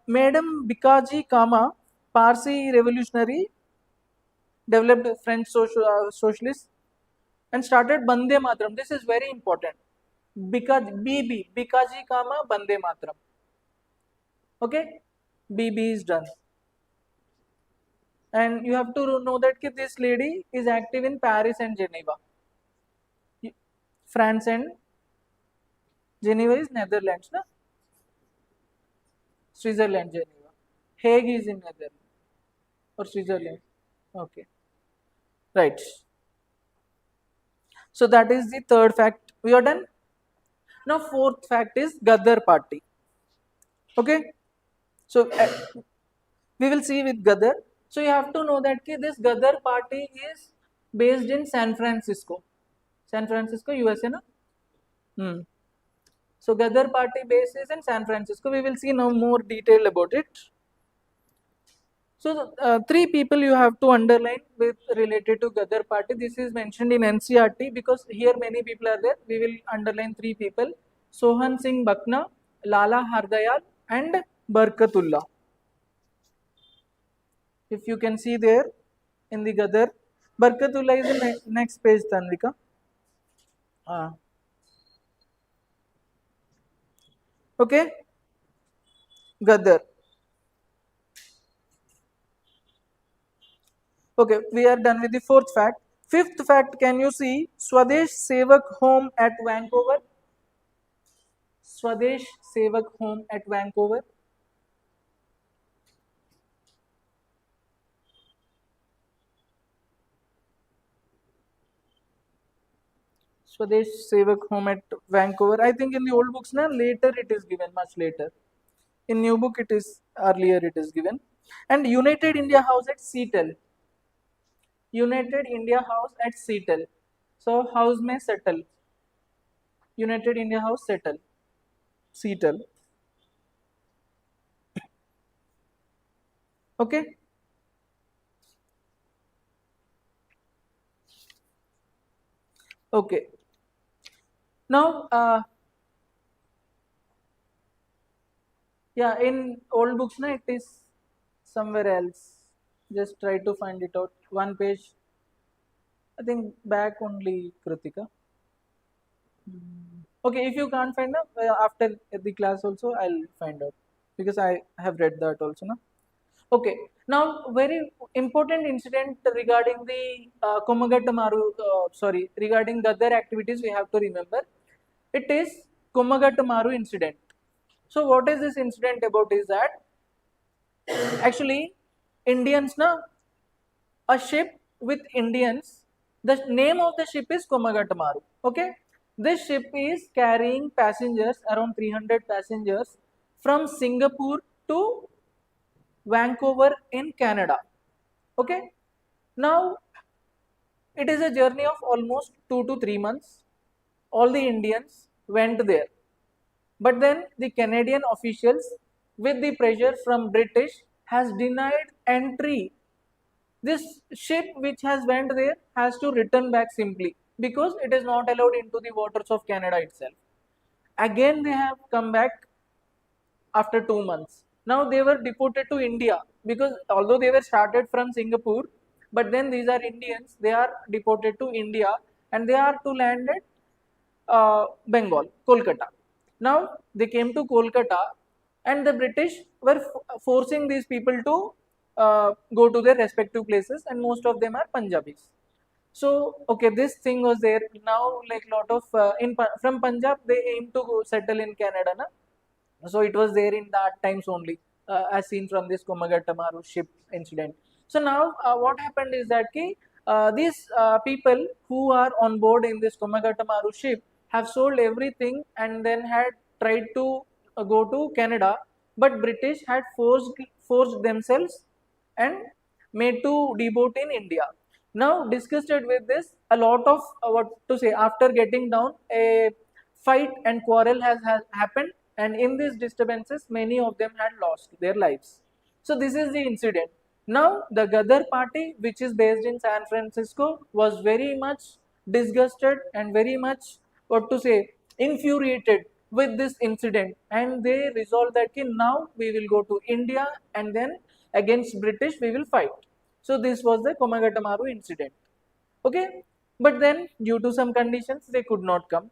Madam Bikaji Kama, Parsi revolutionary, developed French socialist and started Bande Matram. This is very important. Bikaji Kama Bande Matram. Okay, BB is done. And you have to know that this lady is active in Paris and Geneva. France and Geneva is Netherlands, na? Switzerland, Geneva. Hague is in Netherlands. or Switzerland. Okay, right. So that is the third fact we are done. Now fourth fact is Gadar party. Okay, so we will see with Gadar. So you have to know that this Gadar party is based in San Francisco. San Francisco, USA, na? Hmm. So Gadar party base is in San Francisco. We will see now more detail about it. So three people you have to underline with related to Gadar party. This is mentioned in NCRT because here many people are there. We will underline three people: Sohan Singh Bakna, Lala Hardayal, and Barkatullah. If you can see there in the Gadar, Barkatullah is the next page, Tanvika. Okay, Gadar. Okay, we are done with the fourth fact. Fifth fact, can you see Swadesh Sevak Home at Vancouver? Swadesh Sevak Home at Vancouver. Swadesh Sevak Home at Vancouver. I think in the old books now later it is given, much later. In new book it is earlier it is given. And United India House at Seattle. United India House at Seattle. So house may settle. United India House settle. Seattle. Okay. Okay. Now, yeah, in old books, na, it is somewhere else. Just try to find it out. One page, I think back only, Kritika. Okay, if you can't find out, after the class also, I'll find out because I have read that also. Na? Okay, now very important incident regarding the Komagattamaru, regarding the other activities we have to remember. It is Komagattamaru incident. So what is this incident about is that actually Indians, na, a ship with Indians, the name of the ship is Komagattamaru. Okay, this ship is carrying passengers, around 300 passengers from Singapore to Vancouver in Canada. Okay, now it is a journey of almost 2 to 3 months. All the Indians went there, but then the Canadian officials, with the pressure from British, has denied entry. This ship which has went there has to return back simply because it is not allowed into the waters of Canada itself. Again they have come back after 2 months. Now they were deported to India because although they were started from Singapore, but then these are Indians, they are deported to India and they are to land at Bengal, Kolkata. Now they came to Kolkata and the British were forcing these people to go to their respective places and most of them are Punjabis. So okay, this thing was there. Now like lot of from Punjab they aim to go settle in Canada, na? So it was there in that times only, as seen from this Komagattamaru ship incident. So now what happened is that these people who are on board in this Komagattamaru ship have sold everything and then had tried to go to Canada, but British had forced themselves and made to deport in India. Now disgusted with this, a lot of what to say, after getting down, a fight and quarrel has happened, and in these disturbances many of them had lost their lives. So this is the incident. Now the Gadar party, which is based in San Francisco, was very much disgusted and very much what to say, infuriated with this incident, and they resolved that now we will go to India and then against British we will fight. So this was the Komagattamaru incident. Okay, but then due to some conditions they could not come.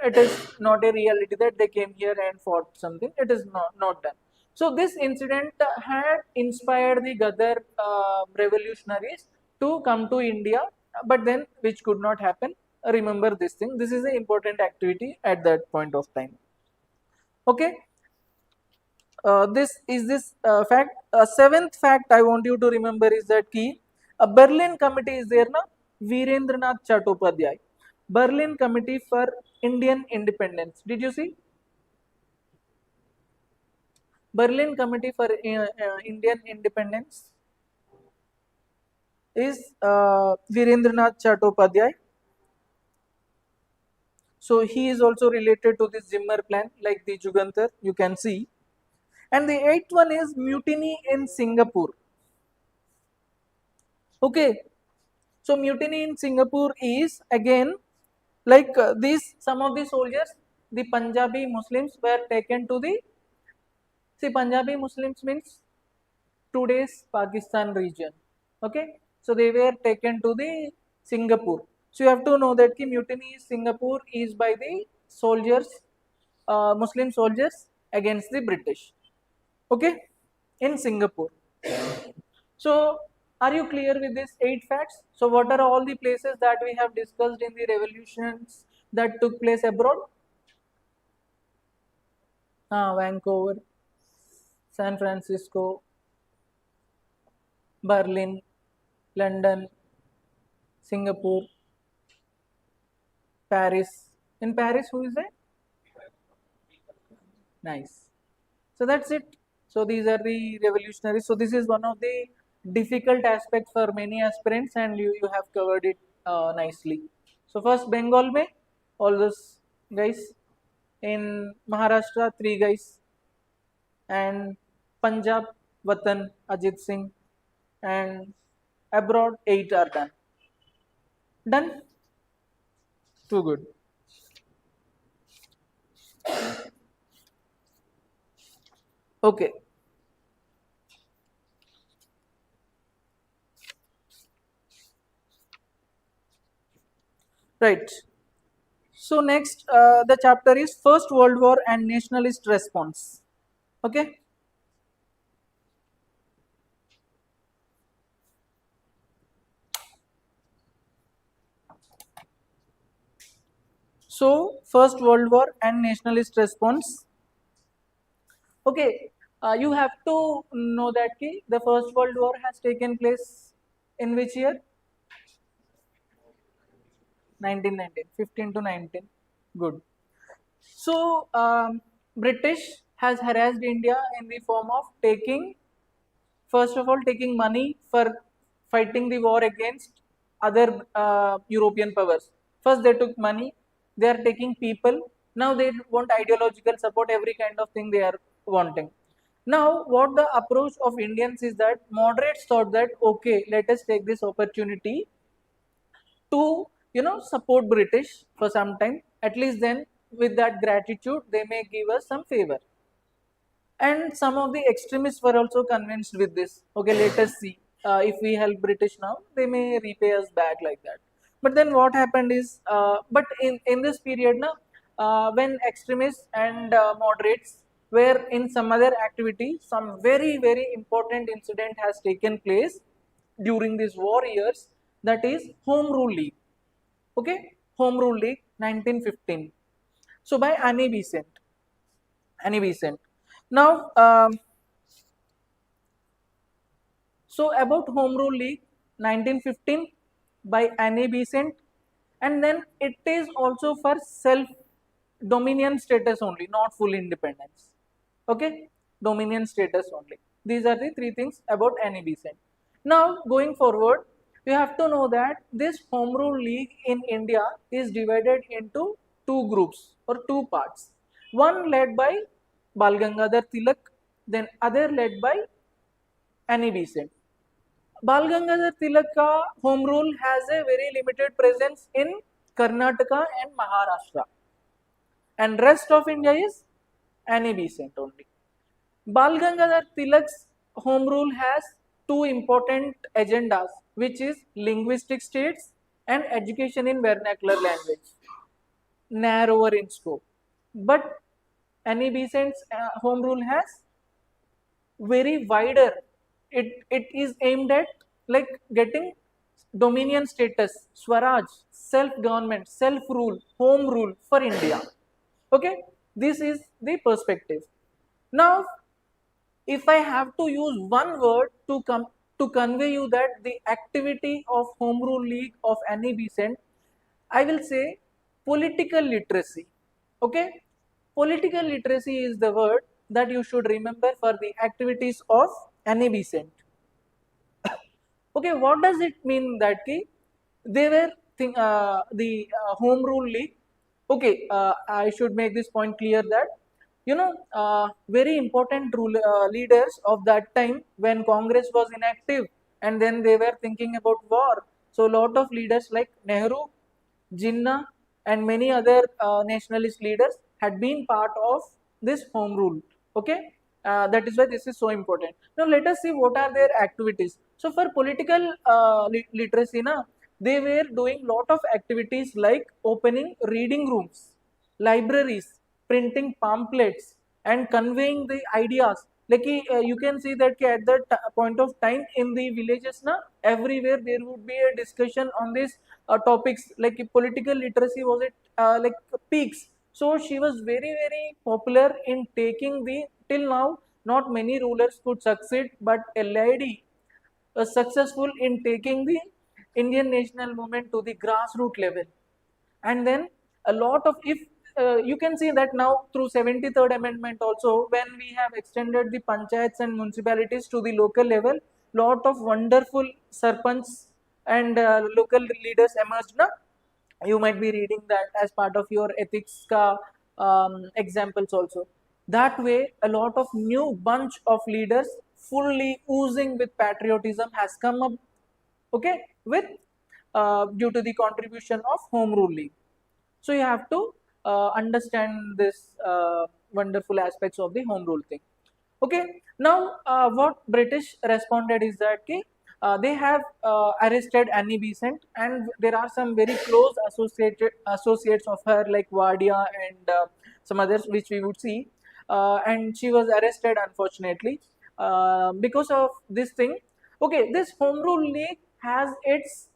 It is not a reality that they came here and fought something. It is not done. So this incident had inspired the Gadar revolutionaries to come to India, but then which could not happen. Remember this thing. This is an important activity at that point of time. Okay. this fact. Seventh fact I want you to remember is that key. A Berlin committee is there na, Virendranath Chattopadhyay. Berlin Committee for Indian Independence. Did you see? Berlin Committee for Indian Independence is Virendranath Chattopadhyay. So he is also related to this Zimmer plan, like the Jugantar, you can see. And the eighth one is mutiny in Singapore. Okay, so mutiny in Singapore is again like these some of the soldiers, the Punjabi Muslims were taken to the, see, Punjabi Muslims means today's Pakistan region. Okay, so they were taken to the Singapore. So you have to know that ki mutiny in Singapore is by the soldiers, Muslim soldiers against the British. Okay, in Singapore. So are you clear with these 8 facts? So what are all the places that we have discussed in the revolutions that took place abroad? Vancouver, San Francisco, Berlin, London, Singapore, Paris. In Paris, who is there? Nice. So that's it. So these are the revolutionaries. So this is one of the difficult aspects for many aspirants, and you have covered it nicely. So first Bengal mein, all those guys. In Maharashtra, 3 guys. And Punjab, Watan, Ajit Singh. And abroad, 8 are done. Done? Too good. Okay. Right. So next, the chapter is First World War and Nationalist Response. Okay. So First World War and Nationalist Response. Okay. You have to know that the First World War has taken place in which year? 1919, 15 to 19. Good. So British has harassed India in the form of taking, first of all, taking money for fighting the war against other European powers. First they took money, they are taking people, now they want ideological support, every kind of thing they are wanting. Now what the approach of Indians is that moderates thought that okay, let us take this opportunity to support British for some time, at least then with that gratitude they may give us some favor. And some of the extremists were also convinced with this. Okay, let us see. If we help British now, they may repay us back like that. But then what happened is, but in this period now, when extremists and moderates were in some other activity, some very, very important incident has taken place during these war years, that is Home Rule League. Okay, Home Rule League 1915. So by Annie Besant. Annie Besant. Now, so about Home Rule League 1915 by Annie Besant, and then it is also for self dominion status only, not full independence. Okay, dominion status only. These are the 3 things about Annie Besant. Now, going forward, you have to know that this Home Rule League in India is divided into 2 groups or 2 parts. One led by Bal Gangadhar Tilak, then other led by Annie Besant. Bal Gangadhar Tilak ka home rule has a very limited presence in Karnataka and Maharashtra, and rest of India is Annie Besant only. Bal Gangadhar Tilak's home rule has 2 important agendas, which is linguistic states and education in vernacular language, narrower in scope. But Annie Besant's home rule has very wider. It is aimed at like getting dominion status, Swaraj, self-government, self-rule, home rule for India. Okay, this is the perspective. Now, if I have to use one word to convey you that the activity of Home Rule League of Annie Besant, I will say political literacy. Okay, political literacy is the word that you should remember for the activities of Annie Besant. Okay, what does it mean that they were the Home Rule League? Okay, I should make this point clear that very important leaders of that time when Congress was inactive, and then they were thinking about war. So a lot of leaders like Nehru, Jinnah, and many other nationalist leaders had been part of this home rule. Okay, that is why this is so important. Now let us see what are their activities. So for political literacy, na, they were doing lot of activities like opening reading rooms, libraries, printing pamphlets, and conveying the ideas. Like you can see that at that point of time in the villages, na, everywhere there would be a discussion on these topics. Like political literacy was it like peaks. So she was very popular in taking the, till now not many rulers could succeed, but a lady was successful in taking the Indian national movement to the grassroots level. And then a lot of, if you can see that now through 73rd amendment also, when we have extended the panchayats and municipalities to the local level, lot of wonderful sarpanchs and local leaders emerged na. You might be reading that as part of your ethics ka examples also. That way a lot of new bunch of leaders fully oozing with patriotism has come up, okay, with due to the contribution of Home Rule League. So you have to understand this wonderful aspects of the home rule thing. Okay, now what British responded is that they have arrested Annie Besant, and there are some very close associates of her like Wadia and some others which we would see, and she was arrested unfortunately because of this thing. Okay, this Home Rule League has its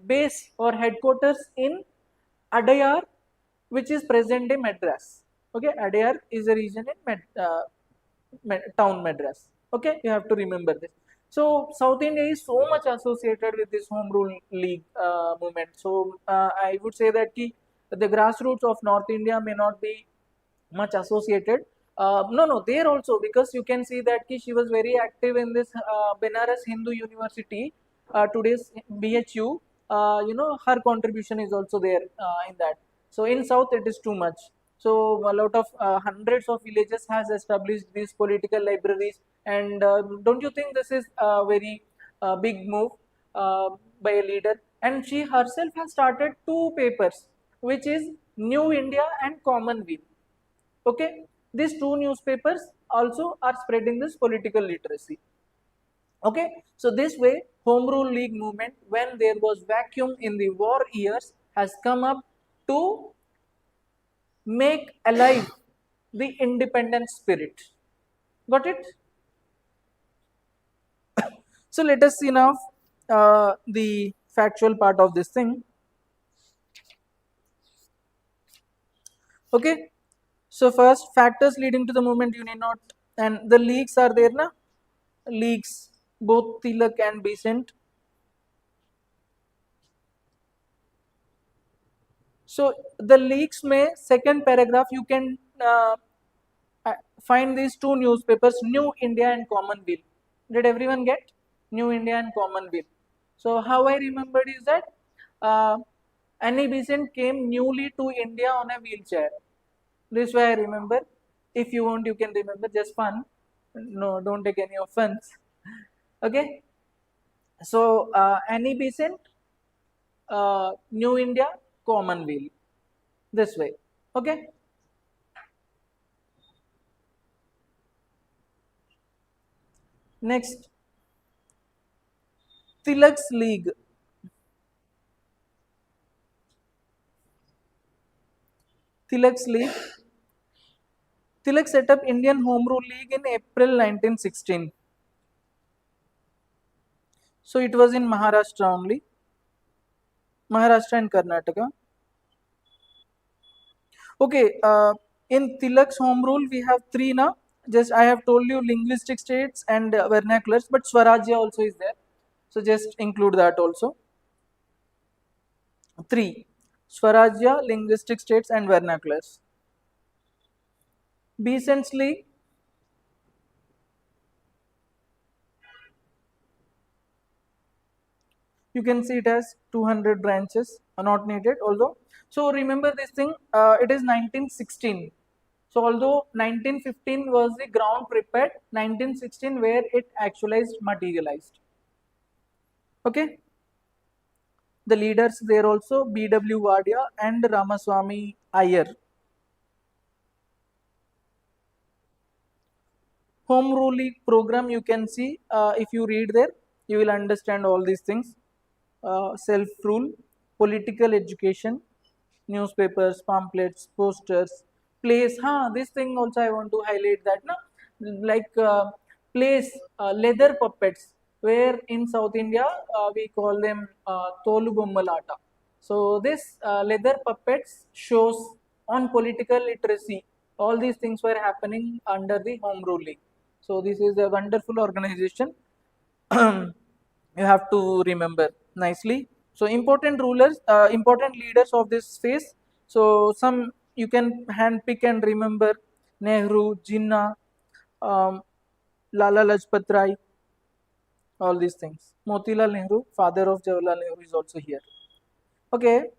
base or headquarters in Adayar, which is present day Madras. Okay, Adayar is a region in town Madras. Okay, you have to remember this. So South India is so much associated with this Home Rule League movement. So I would say that the grassroots of North India may not be much associated. No, there also, because you can see that she was very active in this Benares Hindu University, today's BHU. Her contribution is also there in that. So in South, it is too much. So a lot of hundreds of villages has established these political libraries, and don't you think this is a very big move by a leader? And she herself has started two papers, which is New India and Commonwealth. Okay, these two newspapers also are spreading this political literacy. Okay, so this way Home Rule League movement, when there was vacuum in the war years, has come up to make alive the independent spirit. Got it? So let us see now the factual part of this thing. Okay, so first, factors leading to the movement you need not, and the leagues are there na, leagues, both Tilak and Besant. So the leaks may, second paragraph, you can find these two newspapers, New India and Commonwealth. Did everyone get New India and Commonwealth? So how I remembered is that uh, Annie Besant came newly to India on a wheelchair. This way I remember. If you want, you can remember. Just fun. No, don't take any offense. Okay. So Annie Besant, New India, Commonwealth. This way. Okay. Next, Tilak's League. Tilak's League. Tilak set up Indian Home Rule League in April 1916. So it was in Maharashtra only. Maharashtra and Karnataka. Okay, in Tilak's Home Rule we have three na. just I have told you linguistic states and vernaculars, but Swarajya also is there. So just include that also. 3. Swarajya, linguistic states and vernaculars. Besant's League, you can see it has 200 branches, not needed although. So remember this thing, it is 1916. So although 1915 was the ground prepared, 1916 where it actualized, materialized. Okay. The leaders there also B.W. Wadia and Ramaswamy Iyer. Home rule program, you can see, if you read there, you will understand all these things. Self rule, political education, newspapers, pamphlets, posters, plays. This thing also I want to highlight that na, like plays, leather puppets, where in South India we call them Tolu Bommalata. So this leather puppets shows on political literacy. All these things were happening under the Home Rule League. So this is a wonderful organization. You have to remember nicely. So important rulers, important leaders of this phase. So some you can hand pick and remember: Nehru, Jinnah, um, Lala Lajpat Rai, all these things. Motilal Nehru, father of Jawaharlal Nehru, is also here. Okay.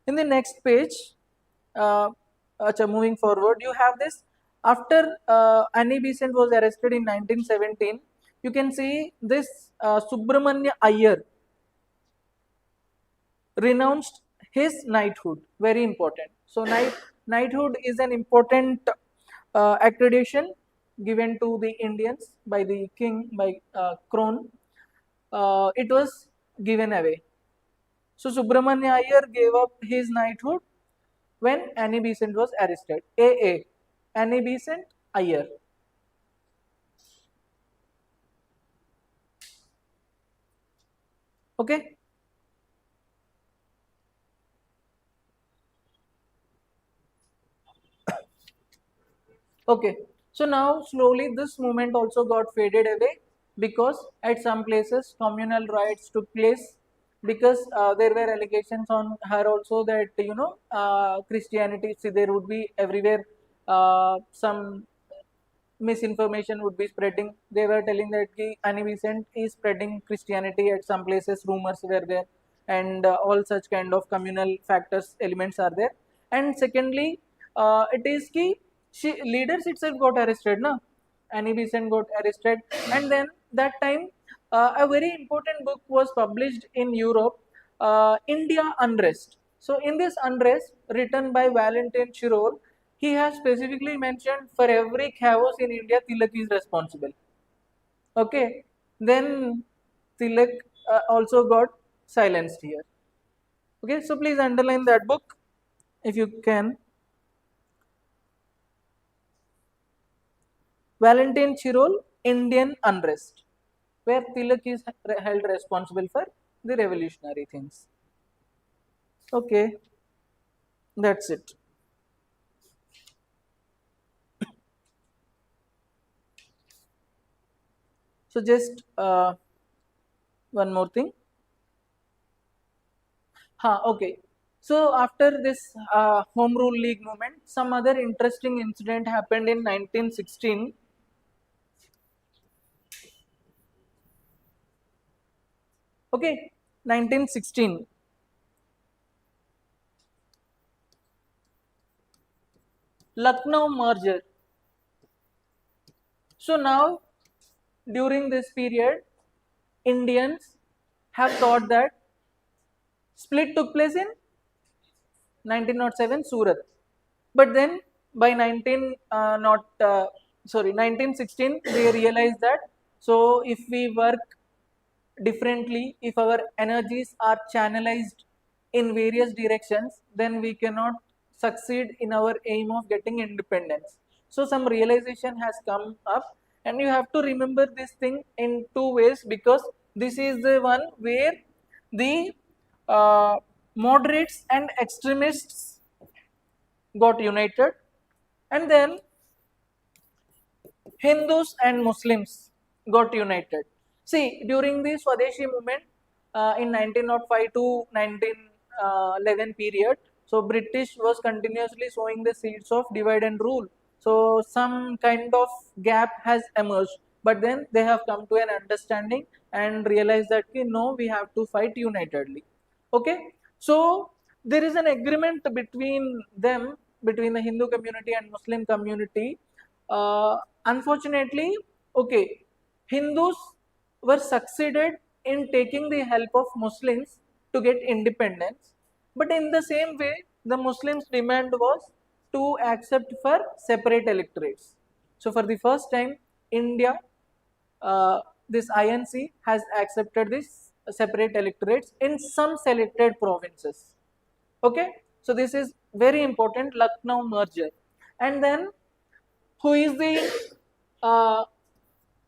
In the next page, moving forward, you have this. After Annie Besant was arrested in 1917, you can see this Subramanya Iyer renounced his knighthood. Very important. So knighthood is an important accreditation given to the Indians by the king, by crown. It was given away. So Subramanya Iyer gave up his knighthood when Annie Besant was arrested. AA, Annie Besant Iyer. Okay. Okay. So now slowly this movement also got faded away because at some places communal riots took place, because there were allegations on her also that Christianity, see, there would be everywhere some misinformation would be spreading. They were telling that Annie Besant is spreading Christianity at some places. Rumors were there, and all such kind of communal factors, elements are there. And secondly, it is ki she leaders itself got arrested. Na, Annie Besant got arrested, and then that time a very important book was published in Europe, India Unrest. So in this unrest, written by Valentin Chirol, he has specifically mentioned for every chaos in India, Tilak is responsible. Okay, then Tilak also got silenced here. Okay, so please underline that book if you can. Valentin Chirol, Indian Unrest, where Tilak is held responsible for the revolutionary things. Okay, that's it. So just one more thing. Okay. So after this Home Rule League movement, some other interesting incident happened in 1916. Okay, 1916. Lucknow merger. So now, during this period, Indians have thought that split took place in 1907 Surat. But then by 1916, they realized that, so if we work differently, if our energies are channelized in various directions, then we cannot succeed in our aim of getting independence. So some realization has come up, and you have to remember this thing in two ways, because this is the one where the moderates and extremists got united, and then Hindus and Muslims got united. See, during the Swadeshi movement in 1905 to 1911 period, so British was continuously sowing the seeds of divide and rule. So some kind of gap has emerged, but then they have come to an understanding and realized that no, we have to fight unitedly. Okay, so there is an agreement between them, between the Hindu community and Muslim community. uh, Unfortunately, okay, Hindus were succeeded in taking the help of Muslims to get independence, but in the same way, the Muslims' demand was to accept for separate electorates. So, for the first time, India, this INC has accepted this separate electorates in some selected provinces. Okay, so this is very important, Lucknow merger. And then who is the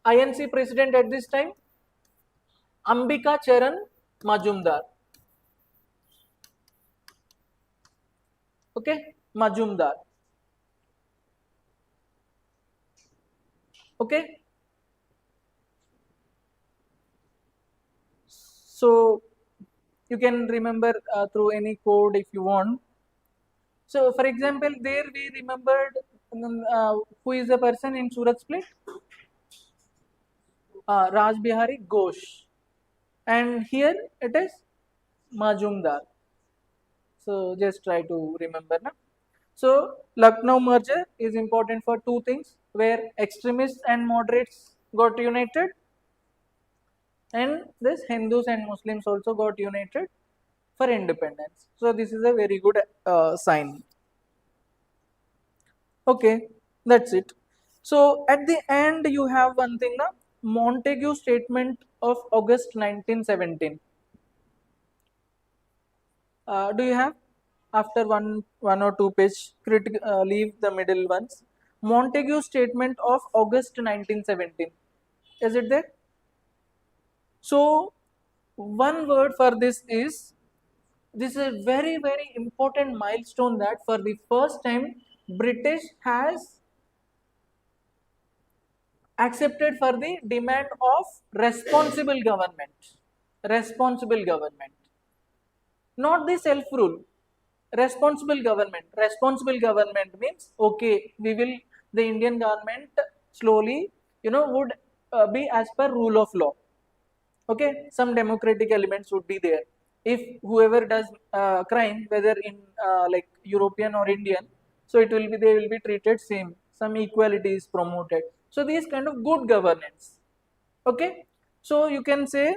INC president at this time? Ambika Charan Majumdar. Okay, Majumdar. Okay, so you can remember through any code if you want. So, for example, there we remembered who is the person in Surat split? Raj Bihari Ghosh. And here it is Majumdar. So, just try to remember. Na? So, Lucknow merger is important for two things, where extremists and moderates got united, and this Hindus and Muslims also got united for independence. So, this is a very good sign. Okay, that's it. So, at the end, you have one thing, na? Montague Statement of August 1917. Do you have? After one or two page, leave the middle ones. Montague Statement of August 1917. Is it there? So, one word for this is a very very important milestone, that for the first time British has accepted for the demand of responsible government. Responsible government, not the self rule. Responsible government means, okay, we will, the Indian government slowly, would be as per rule of law. Okay, some democratic elements would be there. If whoever does crime, whether in like European or Indian, so it will be, they will be treated same, some equality is promoted. So these kind of good governance. Okay, so you can say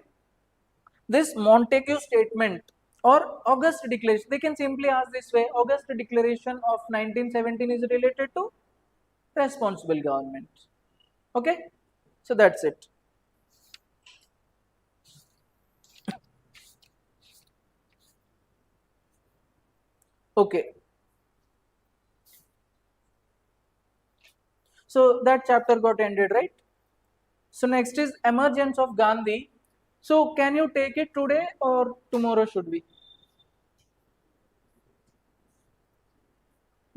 this Montague Statement or August Declaration, they can simply ask this way: August Declaration of 1917 is related to responsible government. Okay, so that's it. Okay, so that chapter got ended, right? So next is emergence of Gandhi. So can you take it today or tomorrow should we?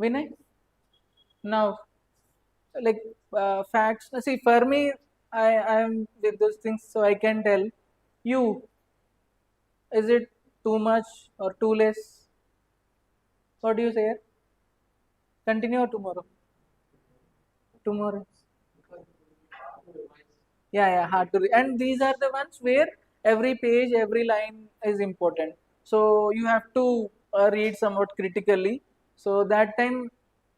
Vinay? Now, like facts. See, for me, I am with those things, so I can tell you. Is it too much or too less? What do you say? Continue or tomorrow? Tomorrow. Yeah, hard to read. And these are the ones where every page, every line is important. So you have to read somewhat critically. So that time,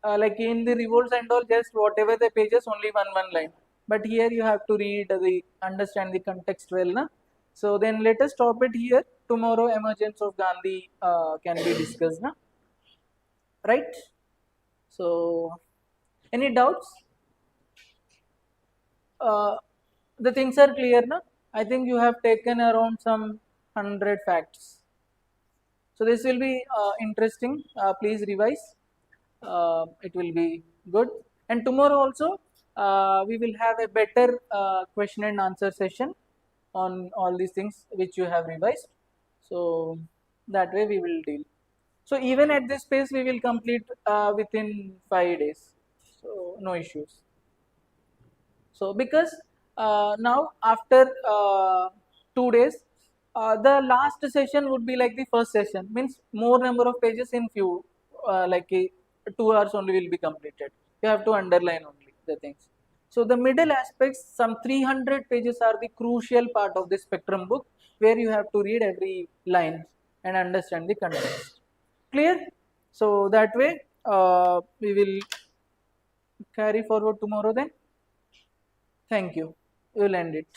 like in the revolts and all, just whatever the pages, only one line. But here you have to read the, understand the context well, na? So then let us stop it here. Tomorrow, emergence of Gandhi can be discussed, na? Right? So, any doubts? uh, the things are clear, na? I think you have taken around some 100 facts. So this will be interesting. Please revise. It will be good. And tomorrow also we will have a better question and answer session on all these things which you have revised. So that way we will deal. So even at this pace, we will complete within 5 days. So no issues. So because now after 2 days, the last session would be like the first session, means more number of pages in few, 2 hours only will be completed. You have to underline only the things. So the middle aspects, some 300 pages are the crucial part of the spectrum book, where you have to read every line and understand the context. Clear? So that way we will carry forward tomorrow then. Thank you. We will end it.